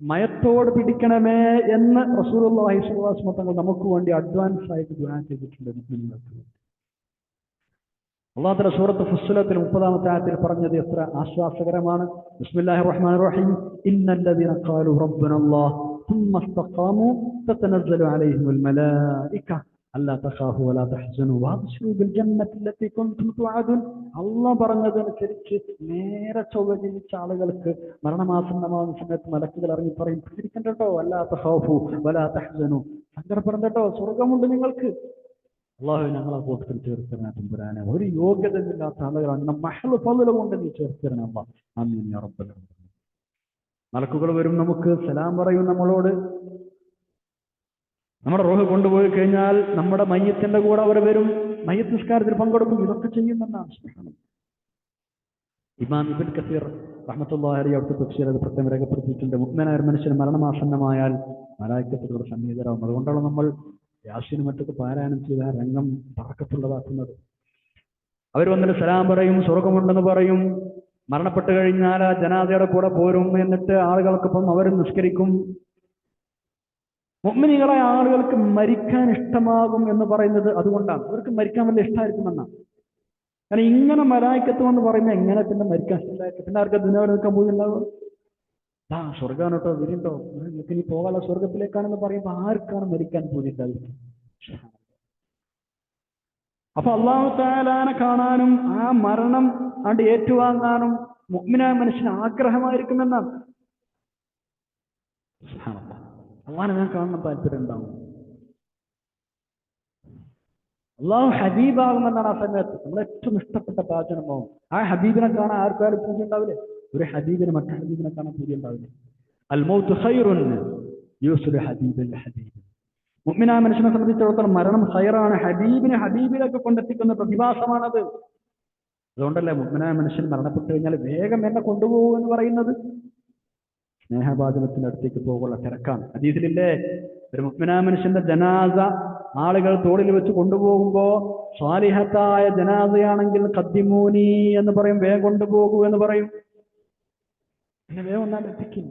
മയത്തോട് പിടിക്കണമേ എന്ന് റസൂലുള്ളാഹി സ്വല്ലല്ലാഹു അലൈഹി വസല്ലം തങ്ങൾ നമുക്ക് വേണ്ടി അഡ്വാൻസ് ആയിട്ട് ദുആ ചെയ്തിട്ടുണ്ട്. മുഅ്മിനീങ്ങൾക്ക് അല്ലാഹു തആല സൂറത്ത് ഫുസ്സിലത്തിൽ 30-ാമത്തെ ആയത്തിൽ പറഞ്ഞത് എത്ര ആശ്വാസകരമാണ്. ബിസ്മില്ലാഹിർ റഹ്മാനിർ റഹീം ഇന്നല്ലദീന ഖാലു റബ്ബുനല്ലാഹ് ثم استقاموا تتنزل عليهم الملائكة ألا تخافوا ولا تحزنوا وابشروا بالجنة التي كنتم توعدون. അള്ളാഹ് പറഞ്ഞതനുസരിച്ച് നേരെ ചൊവ്വ ജീവിച്ച ആളുകൾക്ക് മരണമാസന്നമാകുന്ന സമയത്ത് മലക്കുകൾ ഇറങ്ങി പറയും, പേടിക്കണ്ടോ, വലാ തഖാഫു വലാ തഹ്സനു, സങ്കടപ്പെടണ്ടോ, സ്വർഗമുണ്ട് നിങ്ങൾക്ക്. അള്ളാഹു ഞങ്ങളെ കൂട്ടത്തിൽ ചേർത്തരണ തമ്പുരാനെ. ഒരു യോഗ്യതയില്ലാത്ത ആളുകളാണ് മഹ്ലു ഫള് കൊണ്ട് നീ ചേർത്തരണ അല്ലാഹ്. ആമീൻ യാ റബ്ബൽ ആലമീൻ. മലക്കുകൾ വരും, നമുക്ക് സലാം പറയും നമ്മളോട്. നമ്മുടെ റൂഹ് കൊണ്ടുപോയി കഴിഞ്ഞാൽ നമ്മുടെ മയ്യത്തിന്റെ കൂടെ അവർ വരും, മയ്യത്ത് നിസ്കാരത്തിൽ പങ്കെടുക്കും. ഇതൊക്കെ ചെയ്യുമെന്നാണ് ഇമാം ഇബ്നു കസീർ റഹ്മത്തുള്ളാഹി അലൈഹി അവിടുത്തെ തഫ്സീർ അത് പ്രത്യേകം രേഖപ്പെടുത്തിയിട്ടുണ്ട്. മുഅ്മിനായ മനുഷ്യന് മരണമാസന്നമായാൽ മലായികത്തുകളുടെ സന്നിഹിതരാകും. അതുകൊണ്ടാണ് നമ്മൾ യാസീനും മറ്റൊക്കെ പാരായണം ചെയ്ത ആ രംഗം ബറക്കത്തുള്ളതാക്കുന്നത്. അവർ വന്നിട്ട് സലാം പറയും, സ്വർഗമുണ്ടെന്ന് പറയും. മരണപ്പെട്ട് കഴിഞ്ഞാൽ ആ ജനാസയുടെ കൂടെ പോരും. എന്നിട്ട് ആളുകൾക്കൊപ്പം അവർ നിസ്കരിക്കും. മുഅ്മിനീകളായ ആളുകൾക്ക് മരിക്കാൻ ഇഷ്ടമാകും എന്ന് പറയുന്നത് അതുകൊണ്ടാണ്. അവർക്ക് മരിക്കാൻ വലിയ ഇഷ്ടമായിരിക്കുമെന്നാണ്. കാരണം ഇങ്ങനെ മലായികത്ത് എന്ന് പറയുന്നത് എങ്ങനെ പിന്നെ മരിക്കാൻ ഇഷ്ടമായിരിക്കും? പിന്നെ ആർക്ക് ദുനിയാവിൽ നിൽക്കാൻ പോയിട്ടുണ്ടാവും? ആ സ്വർഗാനോട്ടോ വരുണ്ടോ, നിങ്ങൾക്ക് ഇനി പോകാനുള്ള സ്വർഗത്തിലേക്കാണെന്ന് പറയുമ്പോൾ ആർക്കാണ് മരിക്കാൻ പോയിട്ടുണ്ടാവും? അപ്പൊ അല്ലാഹു തആലാനെ കാണാനും ആ മരണം ആണ്ട് ഏറ്റുവാങ്ങാനും മുഅ്മിനായ മനുഷ്യന് ആഗ്രഹമായിരിക്കുമെന്നാണ്. അള്ളാഹനെ ഞാൻ കാണണം താല്പര്യം ഉണ്ടാവും. അള്ളാഹു ഹബീബാകുമെന്നാണ് ആ സമയത്ത്. നമ്മൾ ഏറ്റവും ഇഷ്ടപ്പെട്ട പാചനമാവും. ആ ഹബീബിനെ കാണാൻ ആർക്കാരും പൂജ ഉണ്ടാവില്ലേ? ഒരു ഹബീബിനെ മറ്റു ഹബീബിനെ കാണാൻ പൂജ ഉണ്ടാവില്ലേ? അൽ മൗത്ത് ഖൈറുൻ യൂസുലു ഹബീബൽ ഹബീബ്. മുഅ്മിനായ മനുഷ്യനെ സംബന്ധിച്ചിടത്തോളം മരണം ഖൈറാണ്. ഹബീബിനെ ഹബീബിലൊക്കെ കൊണ്ടെത്തിക്കുന്ന പ്രതിഭാസമാണത്. അതുകൊണ്ടല്ലേ മുഅ്മിനായ മനുഷ്യൻ മരണപ്പെട്ടു കഴിഞ്ഞാൽ വേഗം എന്നെ കൊണ്ടുപോകൂ എന്ന് പറയുന്നത്. സ്നേഹഭാജനത്തിന്റെ അടുത്തേക്ക് പോകുള്ള തിരക്കാണ്. ഹദീസിലില്ലേ, ഒരു മുഅ്മിനായ മനുഷ്യന്റെ ജനാസ ആളുകൾ തോളിൽ വെച്ച് കൊണ്ടുപോകുമ്പോ സ്വാലിഹത്തായ ജനാസയാണെങ്കിൽ ഖദ്ദിമൂനി എന്ന് പറയും, വേഗം കൊണ്ടുപോകൂ എന്ന് പറയും. പിന്നെ വേഗം ഒന്നാണ്ട് എത്തിക്കും.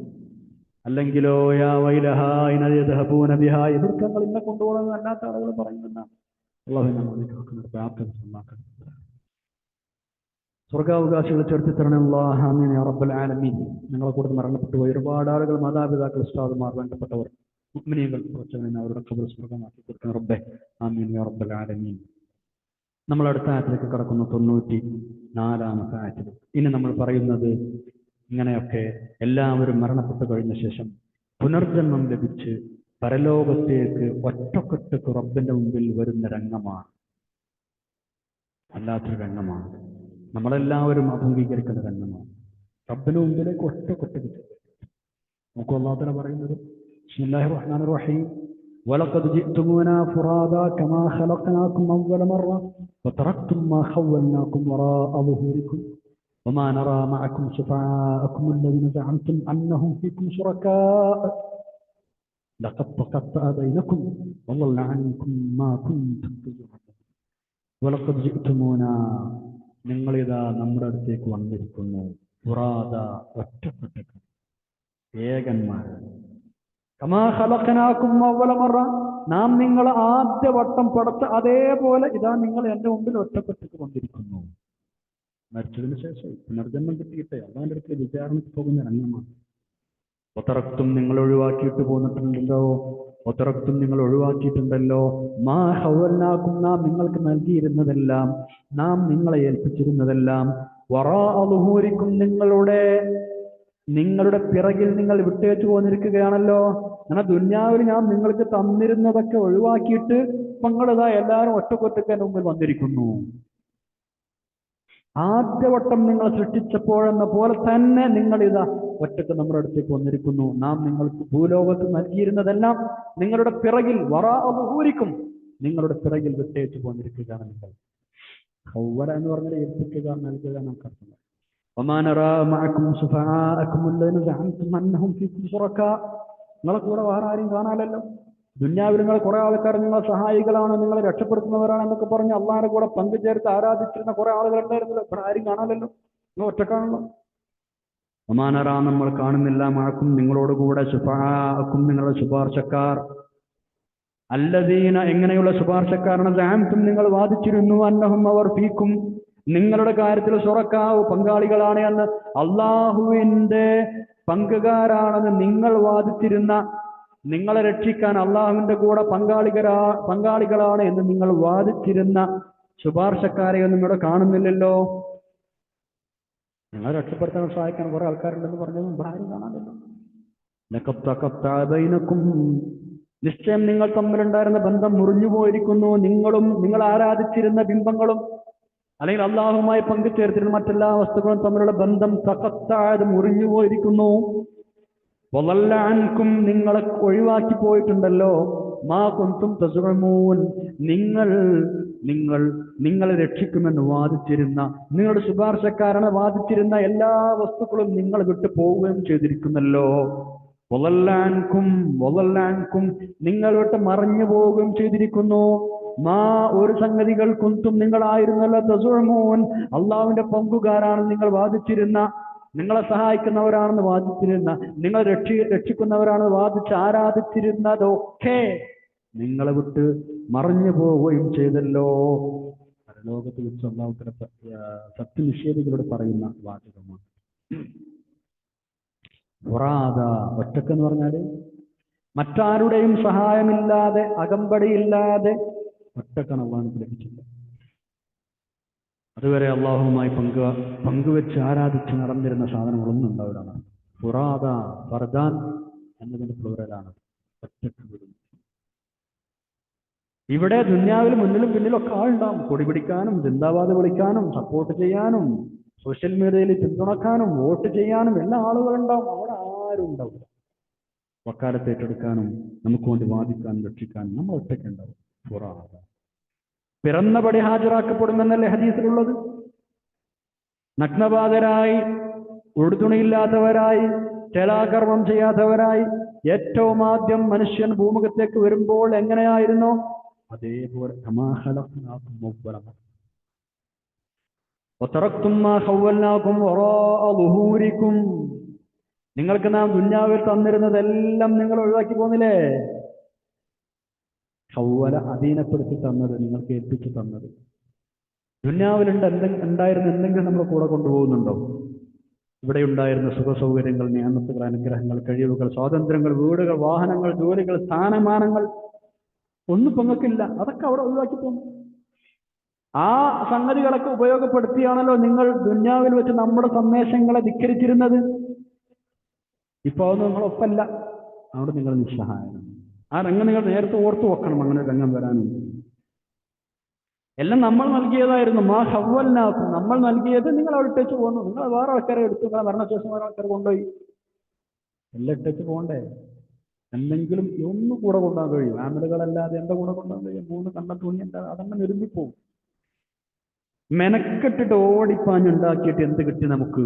അല്ലെങ്കിലോ യാ വൈലഹാ ഇന യദ്ഹബൂന ബിഹാ, എതിർക്കങ്ങൾ ഇന്നെ കൊണ്ടുപോകുന്നത് അല്ലാത്ത ആളുകൾ പറയുമെന്നാണ്. അല്ലാഹു നമ്മെ പ്രാർത്ഥന സമാധാനം. സ്വർഗാവകാശികളെ ചേർത്തി തരണേ അല്ലാഹ്. ആമീൻ യാ റബ്ബൽ ആലമീൻ. ഞങ്ങളെ കൂടുതൽ മരണപ്പെട്ടു പോയി ഒരുപാട് ആളുകൾ, മാതാപിതാക്കൾ, ഉസ്താദുമാർ, വേണ്ടപ്പെട്ടവർ, മുഅ്മിനീകൾ കുറച്ചവനെ അവരുടെ ഖബർ സ്വർഗമാക്കി കൊടുക്കണം റബ്ബേ. ആമീൻ യാ റബ്ബൽ ആലമീൻ. നമ്മൾ അടുത്ത ആയത്തിലേക്ക് കടക്കുന്നു, 94-ാമത്തെ ആയത്തിൽ. ഇനി നമ്മൾ പറയുന്നത് ഇങ്ങനെയൊക്കെ എല്ലാവരും മരണപ്പെട്ടു കഴിഞ്ഞ ശേഷം പുനർജന്മം ലഭിച്ച് പരലോകത്തേക്ക് ഒറ്റക്കൊറ്റക്ക് റബ്ബിന്റെ മുമ്പിൽ വരുന്ന രംഗമാണ്. അല്ലാത്തൊരു രംഗമാണ്. നമ്മളെല്ലാവരും അഭിമുഖീകരിക്കുന്ന രംഗമാണ്. റബ്ബിന് മുമ്പിലേക്ക് ഒറ്റക്കൊറ്റക്ക് നമുക്ക് അല്ലാഹു തആല പറയുന്നത് ബിസ്മില്ലാഹിർ റഹ്മാനിർ റഹീം വലഖദ് ജിഅ്തുമൂനാ ഫുറാദാ കമാ ഖലഖനാകും അവ്വല മറ വതറക്തും മാ ഖവ്വൽനാകും വറാഅ ളുഹൂരികും വമാ നറാ മഅകും ശുഫാഅകും അല്ലദീന സഅംതും അന്നഹും ഫീകും ശുറകാഅ ലഖദ് തഖത്തഅ ബൈനകും വളള അൻകും മാ കുൻതും തസ്ഉമൂൻ വലഖദ് ജിഅ്തുമൂനാ, നിങ്ങളിതാ നമ്മുടെ അടുത്തേക്ക് വന്നിരിക്കുന്നു. ഫുറാദ, ഒറ്റപ്പെട്ട ഏകന്മാർ. കമാ ഖലഖനാകും അവ്വല മറ, നാം നിങ്ങളെ ആദ്യ വട്ടം പടച്ച അതേപോലെ ഇതാ നിങ്ങൾ എന്റെ മുമ്പിൽ ഒറ്റപ്പെട്ടിട്ട് കൊണ്ടിരിക്കുന്നു. മരിച്ചതിന് ശേഷം പുനർജന്മം കിട്ടിയിട്ടേ അള്ളാന്റെ അടുത്ത് വിചാരണയ്ക്ക് പോകുന്ന രംഗമാണ്. ഒത്തറക്തും നിങ്ങൾ ഒഴിവാക്കിയിട്ട് പോന്നിട്ടുണ്ടല്ലോ, ഒത്തറക്തും നിങ്ങൾ ഒഴിവാക്കിയിട്ടുണ്ടല്ലോ, മാ ഹൗവൽനാകും നാം നിങ്ങൾക്ക് നൽകിയിരുന്നതെല്ലാം, നാം നിങ്ങളെ ഏൽപ്പിച്ചിരുന്നതെല്ലാം, വറാ ളുഹൂരിക്കും നിങ്ങളുടെ പിറകിൽ നിങ്ങൾ വിട്ടേച്ചു പോന്നിരിക്കുകയാണല്ലോ. അങ്ങനെ ദുന്യാവിൽ ഞാൻ നിങ്ങൾക്ക് തന്നിരുന്നതൊക്കെ ഒഴിവാക്കിയിട്ട് നിങ്ങളിതാ എല്ലാവരും ഒറ്റക്കൊറ്റക്ക് എന്റെ മുമ്പിൽ വന്നിരിക്കുന്നു. ആദ്യവട്ടം നിങ്ങൾ സൃഷ്ടിച്ചപ്പോഴെന്ന പോലെ തന്നെ നിങ്ങൾ ഇതാ ഒറ്റക്ക് നമ്മുടെ അടുത്തേക്ക് വന്നിരിക്കുന്നു. നാം നിങ്ങൾക്ക് ഭൂലോകത്ത് നൽകിയിരുന്നതെല്ലാം നിങ്ങളുടെ പിറകിൽ വറാ ളുഹൂരിക്കും നിങ്ങളുടെ പിറകിൽ വിട്ടേച്ചു പോന്നിരിക്കുകയാണ് നിങ്ങൾ. ഹൗവല എന്ന് പറഞ്ഞാൽ ഏൽപ്പിക്കുക, നൽകുക നമുക്ക് അർത്ഥം. وما نرى معكم شفعاءكم الذين زعمتم انهم فيكم شركاء, നിങ്ങളെ കൂടെ വേറെ ആരും കാണാനല്ലോ. ദുന്യാവിൽ നിങ്ങൾ കുറെ ആൾക്കാർ നിങ്ങളെ സഹായികളാണ്, നിങ്ങളെ രക്ഷപ്പെടുത്തുന്നവരാണ് എന്നൊക്കെ പറഞ്ഞ് അള്ളാഹിന്റെ കൂടെ പങ്കുചേർത്ത് ആരാധിച്ചിരുന്ന കുറെ ആളുകൾ ഉണ്ടായിരുന്നല്ലോ. ഇവിടെ ആരും കാണാനല്ലോ, നിങ്ങൾ ഒറ്റക്കാണല്ലോ. وما نرى നമ്മൾ കാണുന്നില്ല മാക്കും നിങ്ങളോടുകൂടെ ശുഫാഅക്കും നിങ്ങളുടെ ശുപാർശക്കാർ, അല്ലദീന എങ്ങനെയുള്ള ശുപാർശക്കാരാണ്, സഅംതും നിങ്ങൾ വാദിച്ചിരുന്നു, അന്നഹും അവർ ഫീക്കും നിങ്ങളുടെ കാര്യത്തിൽ ശുറക്കാവ് പങ്കാളികളാണ് എന്ന്, അള്ളാഹുവിന്റെ പങ്കുകാരാണെന്ന് നിങ്ങൾ വാദിച്ചിരുന്ന, നിങ്ങളെ രക്ഷിക്കാൻ അള്ളാഹുവിന്റെ കൂടെ പങ്കാളികളാണ് എന്ന് നിങ്ങൾ വാദിച്ചിരുന്ന ശുപാർശക്കാരെ ഒന്നും ഇവിടെ കാണുന്നില്ലല്ലോ. നിങ്ങളെ രക്ഷപ്പെടുത്താൻ സഹായിക്കാൻ കുറെ ആൾക്കാരുണ്ടെന്ന് പറഞ്ഞതും ഇവിടെ ആരും കാണാനില്ലല്ലോ. നിശ്ചയം നിങ്ങൾ തമ്മിലുണ്ടായിരുന്ന ബന്ധം മുറിഞ്ഞു പോയിരിക്കുന്നു. നിങ്ങളും നിങ്ങൾ ആരാധിച്ചിരുന്ന ബിംബങ്ങളും അല്ലെങ്കിൽ അള്ളാഹുമായി പങ്കുചേർത്തിരുന്ന മറ്റെല്ലാ വസ്തുക്കളും തമ്മിലുള്ള ബന്ധം തഖത്താഅത് മുറിഞ്ഞു പോയിരിക്കുന്നു. വളല്ല അൻകും നിങ്ങളെ ഒഴിവാക്കി പോയിട്ടുണ്ടല്ലോ, മാ കുന്തും തസ്ഉമൂൻ നിങ്ങളെ രക്ഷിക്കുമെന്ന് വാദിച്ചിരുന്ന, നിങ്ങളുടെ ശുപാർശക്കാരനെ വാദിച്ചിരുന്ന എല്ലാ വസ്തുക്കളും നിങ്ങൾ വിട്ടു പോവുകയും ചെയ്തിരിക്കുന്നല്ലോ. വളല്ല അൻകും നിങ്ങൾ വിട്ട് മറഞ്ഞു പോവുകയും ചെയ്തിരിക്കുന്നു. മാ ഒരു സംഗതികൾ കുന്തും നിങ്ങളായിരുന്നല്ലോ തസ്ഉമൂൻ അള്ളാഹുവിന്റെ പങ്കുകാരാണെന്ന് നിങ്ങൾ വാദിച്ചിരുന്ന, നിങ്ങളെ സഹായിക്കുന്നവരാണെന്ന് വാദിച്ചിരുന്ന, നിങ്ങൾ രക്ഷിക്കുന്നവരാണെന്ന് വാദിച്ച് ആരാധിച്ചിരുന്നതൊക്കെ നിങ്ങളെ വിട്ട് മറഞ്ഞു പോവുകയും ചെയ്തല്ലോ. പരലോകത്ത് വെച്ച് അള്ളാഹുവിന്റെ സത്യനിഷേധികളോട് പറയുന്ന വാചകമാണ്. ഫുറാദ, ഒറ്റക്കെന്ന് പറഞ്ഞാല് മറ്റാരുടെയും സഹായമില്ലാതെ അകമ്പടിയില്ലാതെ ഒറ്റക്കാണ് അള്ളാഹുവിന് ലഭിച്ചില്ല. അതുവരെ അള്ളാഹുവുമായി പങ്കുവെച്ച് ആരാധിച്ച് നടന്നിരുന്ന സാധനങ്ങളൊന്നും ഉണ്ടാവില്ല. ഫുറാദ, ഫർദാൻ എന്നതിന്റെ പ്ലൂറലാണ്, ഒറ്റക്ക് വിടുന്നു. ഇവിടെ ദുന്യാവിൽ മുന്നിലും പിന്നിലും ഒക്കെ ആളുണ്ടാവും. കൊടി പിടിക്കാനും സിന്ദാബാദ് വിളിക്കാനും സപ്പോർട്ട് ചെയ്യാനും സോഷ്യൽ മീഡിയയിൽ പിന്തുണക്കാനും വോട്ട് ചെയ്യാനും എല്ലാ ആളുകളുണ്ടാവും. അവിടെ ആരും ഉണ്ടാവില്ല. വക്കാലത്ത് ഏറ്റെടുക്കാനും നമുക്ക് വേണ്ടി വാദിക്കാനും രക്ഷിക്കാനും നമ്മൾ ഒറ്റയ്ക്കുണ്ടാവും. ഫുറാദ, പിറന്നപടി ഹാജരാക്കപ്പെടുമെന്നല്ലേ ഹദീസിലുള്ളത്. നഗ്നപാതരായി, ഉടുതുണിയില്ലാത്തവരായി, ചേലാകർമ്മം ചെയ്യാത്തവരായി ഏറ്റവും ആദ്യം മനുഷ്യൻ ഭൂമുഖത്തേക്ക് വരുമ്പോൾ എങ്ങനെയായിരുന്നു, അതേപോലെ നിങ്ങൾക്ക് നാം ദുന്യാവിൽ തന്നിരുന്നതെല്ലാം നിങ്ങൾ ഒഴിവാക്കി പോന്നില്ലേ. ഹൗവല അധീനപ്പെടുത്തി തന്നത്, നിങ്ങൾക്ക് ഏൽപ്പിച്ചു തന്നത്. ദുന്യാവിലുണ്ട് ഉണ്ടായിരുന്ന എന്തെങ്കിലും നമ്മൾ കൂടെ കൊണ്ടുപോകുന്നുണ്ടോ? ഇവിടെ ഉണ്ടായിരുന്ന സുഖസൗകര്യങ്ങൾ, നിയമത്തുകൾ, അനുഗ്രഹങ്ങൾ, കഴിവുകൾ, സ്വാതന്ത്ര്യങ്ങൾ, വീടുകൾ, വാഹനങ്ങൾ, ജോലികൾ, സ്ഥാനമാനങ്ങൾ ഒന്നും പങ്കുക്കില്ല. അതൊക്കെ അവിടെ ഒഴിവാക്കി പോന്നു. ആ സംഗതികളൊക്കെ ഉപയോഗപ്പെടുത്തിയാണല്ലോ നിങ്ങൾ ദുന്യാവിൽ വെച്ച് നമ്മുടെ സന്ദേശങ്ങളെ ധിക്കരിച്ചിരുന്നത്. ഇപ്പൊ അതൊന്നും നിങ്ങളൊപ്പല്ല. അവിടെ നിങ്ങൾ നിസ്സഹായനാണ്. ആ രംഗം നിങ്ങൾ നേരത്തെ ഓർത്തു വെക്കണം. അങ്ങനെ ഒരു രംഗം വരാനുണ്ട്. എല്ലാം നമ്മൾ നൽകിയതായിരുന്നു. മാ ഹവ്വൽനാക്കും, നമ്മൾ നൽകിയത് നിങ്ങൾ അവിടെ ഇട്ടേച്ച് പോന്നു. നിങ്ങൾ വേറെ ആൾക്കാരെ എടുത്തു, നിങ്ങളെ മരണശേഷം വേറെ ആൾക്കാർ കൊണ്ടുപോയി. എല്ലാം ഇട്ടേച്ച് പോകണ്ടേ? എന്തെങ്കിലും ഒന്നും കൂടെ കൊണ്ടുപോകാൻ കഴിയും. ആമലുകളല്ലാതെ എന്താ കൂടെ കൊണ്ടുപോകാൻ കഴിയും? 3 കണ്ട തുണി എന്താ അതങ്ങനെ നിർമ്മിപ്പോവും. മെനക്കെട്ടിട്ട് ഓടിപ്പാഞ്ഞുണ്ടാക്കിയിട്ട് എന്ത് കിട്ടി നമുക്ക്?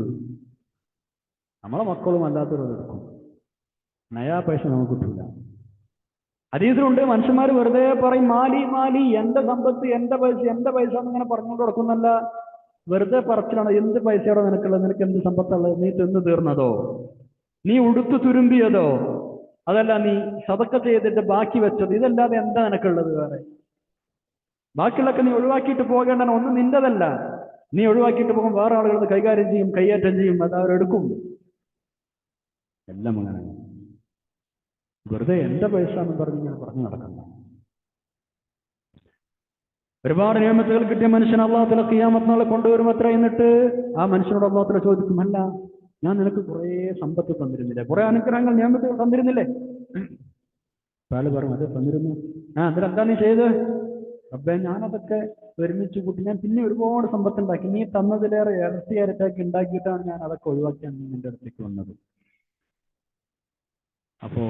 നമ്മളെ മക്കളും അല്ലാത്തവരും എടുക്കും. നയാ പൈസ നമുക്ക് കിട്ടില്ല. ഹദീസിലുണ്ട്, മനുഷ്യന്മാർ വെറുതെ പറയും മാലി മാലി, എന്റെ സമ്പത്ത്, എന്റെ പൈസ എന്നിങ്ങനെ പറഞ്ഞുകൊണ്ട് നടക്കുന്നല്ല. വെറുതെ പറച്ചിലാണ്. എന്ത് പൈസയോടെ നിനക്കുള്ളത്? നിനക്ക് എന്ത് സമ്പത്തുള്ളത്? നീ തിന്നു തീർന്നതോ? നീ ഉടുത്തു തുരുമ്പിയതോ? അതല്ല നീ സദക്ക ചെയ്തിട്ട് ബാക്കി വെച്ചത്, ഇതല്ലാതെ എന്താ നിനക്കുള്ളത് വേറെ? ബാക്കിയുള്ളൊക്കെ നീ ഒഴിവാക്കിയിട്ട് പോകേണ്ടതാണ്, ഒന്നും നിന്റെതല്ല. നീ ഒഴിവാക്കിയിട്ട് പോകും, വേറെ ആളുകൾ കൈകാര്യം ചെയ്യും, കൈയേറ്റം ചെയ്യും, അത് അവരെടുക്കും. എല്ലാം അങ്ങനെ വെറുതെ എന്റെ പൈസ എന്ന് പറഞ്ഞ് ഇങ്ങനെ പറഞ്ഞു നടക്കണ്ട. ഒരുപാട് നിയമത്തുകൾ കിട്ടിയ മനുഷ്യൻ അള്ളാഹുവിനെ ഖിയാമത്ത് നാളെ കൊണ്ടുവരും അത്ര. എന്നിട്ട് ആ മനുഷ്യനോട് അള്ളാഹുവിനെ ചോദിക്കും, അല്ല ഞാൻ നിനക്ക് കുറേ സമ്പത്ത് തന്നിരുന്നില്ലേ, കുറെ അനുഗ്രഹങ്ങൾ നിയമത്തുകൾ തന്നിരുന്നില്ലേ? പല പറഞ്ഞു, അത് തന്നിരുന്നു. എന്നിട്ട് എന്താ നീ ചെയ്ത്? അബ്ബേ ഞാനതൊക്കെ ഒരുമിച്ച് കൂട്ടി ഞാൻ പിന്നെ ഒരുപാട് സമ്പത്ത് ഉണ്ടാക്കി, നീ തന്നതിലേറെ ഇരട്ടിയാക്കി ഉണ്ടാക്കിയിട്ടാണ് ഞാൻ അതൊക്കെ ഒഴിവാക്കിയാണ് നിന്റെ അടുത്തേക്ക് വന്നത്. അപ്പോ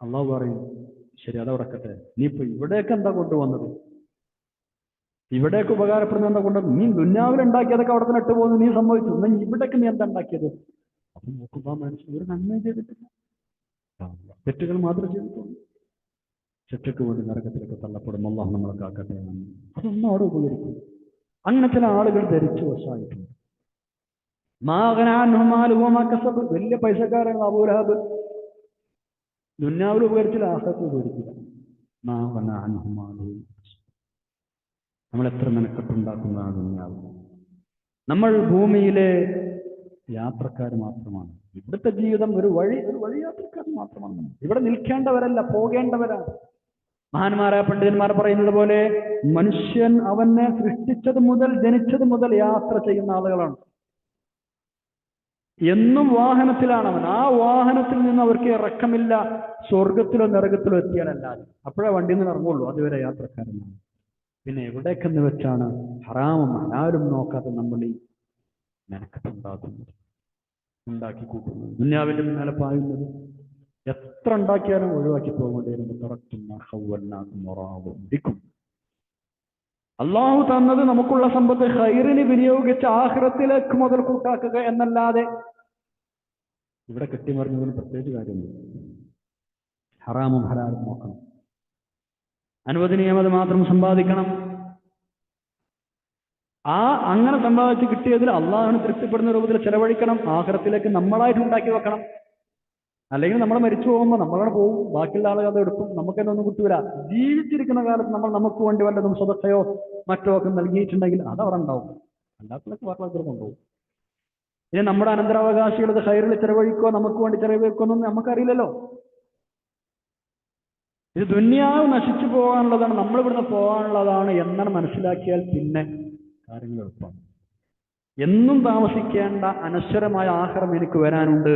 അള്ളാഹു പറയും, ശരി അതവിടക്കട്ടെ, നീ ഇപ്പൊ ഇവിടേക്ക് എന്താ കൊണ്ടുവന്നത്? ഇവിടേക്ക് ഉപകാരപ്പെടുന്ന എന്താ കൊണ്ടുവന്നത്? നീ ദുന്യാവിൽ ഉണ്ടാക്കിയതൊക്കെ അവിടെ തന്നെ ഇട്ട് പോകുന്നു, നീ സംഭവിച്ചു. എന്നാൽ ഇവിടേക്ക് നീ എന്താ ഉണ്ടാക്കിയത്? അപ്പൊ നോക്കുമ്പോ മനുഷ്യൻ ഒരു നന്മയും ചെയ്തിട്ടില്ല, തെറ്റുകൾ മാത്രം ചെയ്തിട്ടുള്ളൂ. തെറ്റക്ക് വേണ്ടി നരകത്തിലേക്ക് തള്ളപ്പെടും. അല്ലാഹു നമ്മളെ കാക്കട്ടെ. അതൊന്നും അവിടെ ഉപകരിക്കും. അങ്ങനെ ചില ആളുകൾ ധരിച്ചു വശമായിട്ടുണ്ട്. വലിയ പൈസക്കാരാണ് അബൂ ലഹബ്. ദുന്യാവിൽ ഉപകരിച്ചില്ല, ആഖിറത്തിൽ ഉപകരിക്കില്ല. നമ്മൾ എത്ര മെനക്കെട്ടുണ്ടാക്കുന്നതാണ് ദുന്യാവ്. നമ്മൾ ഭൂമിയിലെ യാത്രക്കാർ മാത്രമാണ്. ഇവിടുത്തെ ജീവിതം ഒരു വഴി യാത്രക്കാർ മാത്രമാണ്. ഇവിടെ നിൽക്കേണ്ടവരല്ല, പോകേണ്ടവരാണ്. മഹാന്മാരായ പണ്ഡിതന്മാർ പറയുന്നത് പോലെ മനുഷ്യൻ അവനെ സൃഷ്ടിച്ചത് മുതൽ, ജനിച്ചത് മുതൽ യാത്ര ചെയ്യുന്ന ആളുകളാണ്. എന്നും വാഹനത്തിലാണ് അവൻ. ആ വാഹനത്തിൽ നിന്ന് അവർക്ക് ഇറക്കമില്ല, സ്വർഗത്തിലോ നരകത്തിലോ എത്തിയാലല്ലാതെ. അപ്പോഴേ വണ്ടിയിൽ നിന്ന് ഇറങ്ങുള്ളൂ, അതുവരെ യാത്രക്കാരനാണ്. പിന്നെ എവിടേക്കെന്ന് വെച്ചാണ് ഹറാമും ഹലാലും നോക്കാതെ നമ്മൾ ഈ മെനക്കെട്ടുണ്ടാക്കുന്നത്, ഉണ്ടാക്കി കൂട്ടുന്നത്, ദുന്യാവിന്റെ പിന്നാലെ പായുന്നത്. എത്ര ഉണ്ടാക്കിയാലും ഒഴിവാക്കി പോകേണ്ടിയിരുന്നു. അള്ളാഹു തന്നത് നമുക്കുള്ള സമ്പത്ത് ഖൈറിന് വിനിയോഗിച്ച് ആഖിറത്തിലേക്ക് മുതൽ കൂട്ടാക്കുക എന്നല്ലാതെ ഇവിടെ കെട്ടിമറിഞ്ഞതിന് പ്രത്യേകിച്ച് കാര്യമൊന്നും. ഹറാമും ഹലാലും നോക്കണം, അനുവദനീയമത് മാത്രം സമ്പാദിക്കണം. അങ്ങനെ സമ്പാദിച്ച് കിട്ടിയതിൽ അള്ളാഹുവിന് തൃപ്തിപ്പെടുന്ന രൂപത്തിൽ ചെലവഴിക്കണം. ആഖിറത്തിലേക്ക് നമ്മളായിട്ട് ഉണ്ടാക്കി വെക്കണം. അല്ലെങ്കിൽ നമ്മൾ മരിച്ചു പോകുമ്പോൾ നമ്മളവിടെ പോകും, ബാക്കിയുള്ള ആളുകൾ അത് എടുക്കും, നമുക്ക് തന്നെ ഒന്നും കിട്ടൂല. ജീവിച്ചിരിക്കുന്ന കാലത്ത് നമ്മൾ നമുക്ക് വേണ്ടി വല്ലതും സ്വതക്കയോ മറ്റോ ഒക്കെ നൽകിയിട്ടുണ്ടെങ്കിൽ അത് അവിടെ ഉണ്ടാവും, അല്ലാത്തതൊക്കെ വേറെ കൊണ്ടുപോകും. ഇനി നമ്മുടെ അനന്തരാവകാശികൾ ഇത് ഖൈറിൽ ചെലവഴിക്കോ നമുക്ക് വേണ്ടി ചെലവഴിക്കോ എന്നൊന്നും നമുക്കറിയില്ലല്ലോ. ഇത് ദുന്യാവ് നശിച്ചു പോകാനുള്ളതാണ്, നമ്മൾ ഇവിടുന്ന് പോകാനുള്ളതാണ് എന്നാണ് മനസ്സിലാക്കിയാൽ പിന്നെ കാര്യങ്ങൾ എളുപ്പമാണ്. എന്നും താമസിക്കേണ്ട അനശ്വരമായ ആഹാരം എനിക്ക് വരാനുണ്ട്,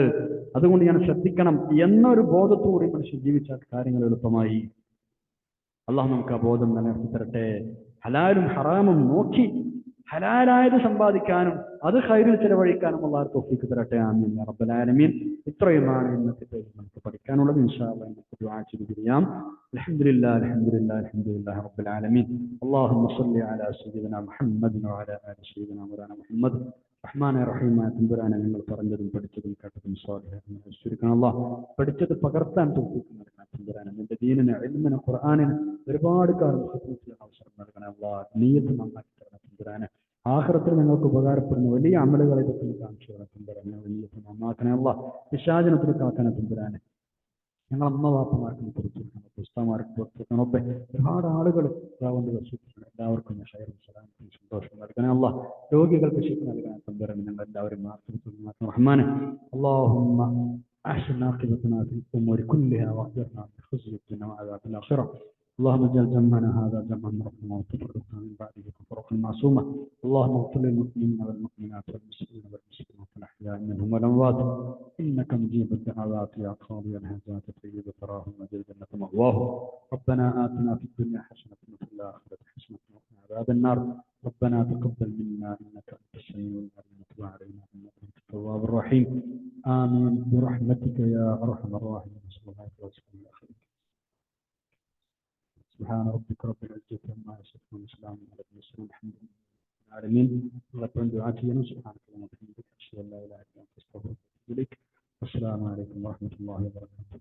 അതുകൊണ്ട് ഞാൻ ശ്രദ്ധിക്കണം എന്നൊരു ബോധത്തോടെ മനുഷ്യൻ ജീവിച്ചാൽ കാര്യങ്ങൾ എളുപ്പമായി. അള്ളാഹു നമുക്ക് ആ ബോധം നിലനിർത്തി തരട്ടെ. ഹലാലും ഹറാമും നോക്കി ഹലാലായത് സമ്പാദിക്കാനും അത് ഖൈറിൽ ചെലവഴിക്കാനും അള്ളാഹു തൗഫീഖ് തരട്ടെ. ആമീൻ യാ റബ്ബൽ ആലമീൻ. ഇത്രയുമാണ് ഇന്നത്തെ പേജിൽ നമുക്ക് പഠിക്കാനുള്ളത്. ഇൻഷാ അല്ലാഹ് നമുക്ക് ദുആ ചെയ്ത് പിരിയാം. അൽഹംദുലില്ലാഹി റബ്ബിൽ ആലമീൻ. അല്ലാഹുമ്മ സ്വല്ലി അലാ സയ്യിദിനാ മുഹമ്മദിൻ വഅലാ ആലി സയ്യിദിനാ മൗലാനാ മുഹമ്മദ്. റഹ്മാനെ റഹീമായ തമ്പുരാനെ, നിങ്ങൾ പറഞ്ഞതും പഠിച്ചതും കേട്ടതും സ്വാലിഹായ അല്ലാഹ് പഠിച്ചത് പകർത്താൻ തൗഫീഖ് നൽകണം തമ്പുരാനെ. നിന്റെ ദീനിനെ, ഇൽമിനെ, ഖുർആനിനെ ഒരുപാട് കാലം ഖിദ്മത്ത് അവസരം നൽകണം അല്ലാഹ്. നിയ്യത്ത് നന്നാക്കി തരണം തമ്പുരാനെ. ആഖിറത്തിൽ നിങ്ങൾക്ക് ഉപകാരപ്പെടുന്ന വലിയ അമലുകളെ ഇതൊക്കെ കാണിച്ചു തരണം തമ്പുരാനെ. നിയ്യത്ത് നന്നാക്കണേ അല്ലാഹ്. വിശാചനത്തിൽ കാക്കണേ തമ്പുരാനെ. ഞങ്ങൾ അമ്മ വാപ്പമാർക്കും പുറത്തുനിന്ന് പുസ്തകമാർക്ക് പുറത്തുനിന്നൊക്കെ ഒരുപാട് ആളുകൾ എല്ലാവർക്കും ഷെയറും സലാമത്തും സന്തോഷം നൽകണേ അല്ലാഹ്. രോഗികൾക്ക് ശിഫ നൽകണേ തമ്പുരാനെ. ഞങ്ങൾ എല്ലാവരും റഹ്മാനെ. اللهم أحسن عاقبتنا في الأمور كلها وأجرنا من خزي الدنيا وعذاب الآخرة. اللهم اجعل جمعنا هذا جمعا مرحوما وتفرقنا من بعده تفرقا معصوما. اللهم اغفر للمؤمنين والمؤمنات والمسلمين والمسلمات الأحياء منهم والأموات إنك مجيب الدعوات يا قاضي الحاجات طيب تراهم وجل جنة مأواهم. ربنا آتنا في الدنيا حسنة وفي الآخرة حسنة وقنا عذاب النار. ربنا تقبل منا إنك أنت السميع العليم وتب علينا إنك أنت التواب الرحيم. آمين برحمتك يا أرحم الراحمين. صلى الله عليه وسلم. سبحان ربك رب العزة عما يصفون وسلام على المرسلين الحمد لله رب العالمين. الله يكون دعاتنا. سبحانك اللهم وبحمدك أشهد أن لا إله إلا أنت أستغفرك وأتوب إليك. والسلام عليكم ورحمة الله وبركاته.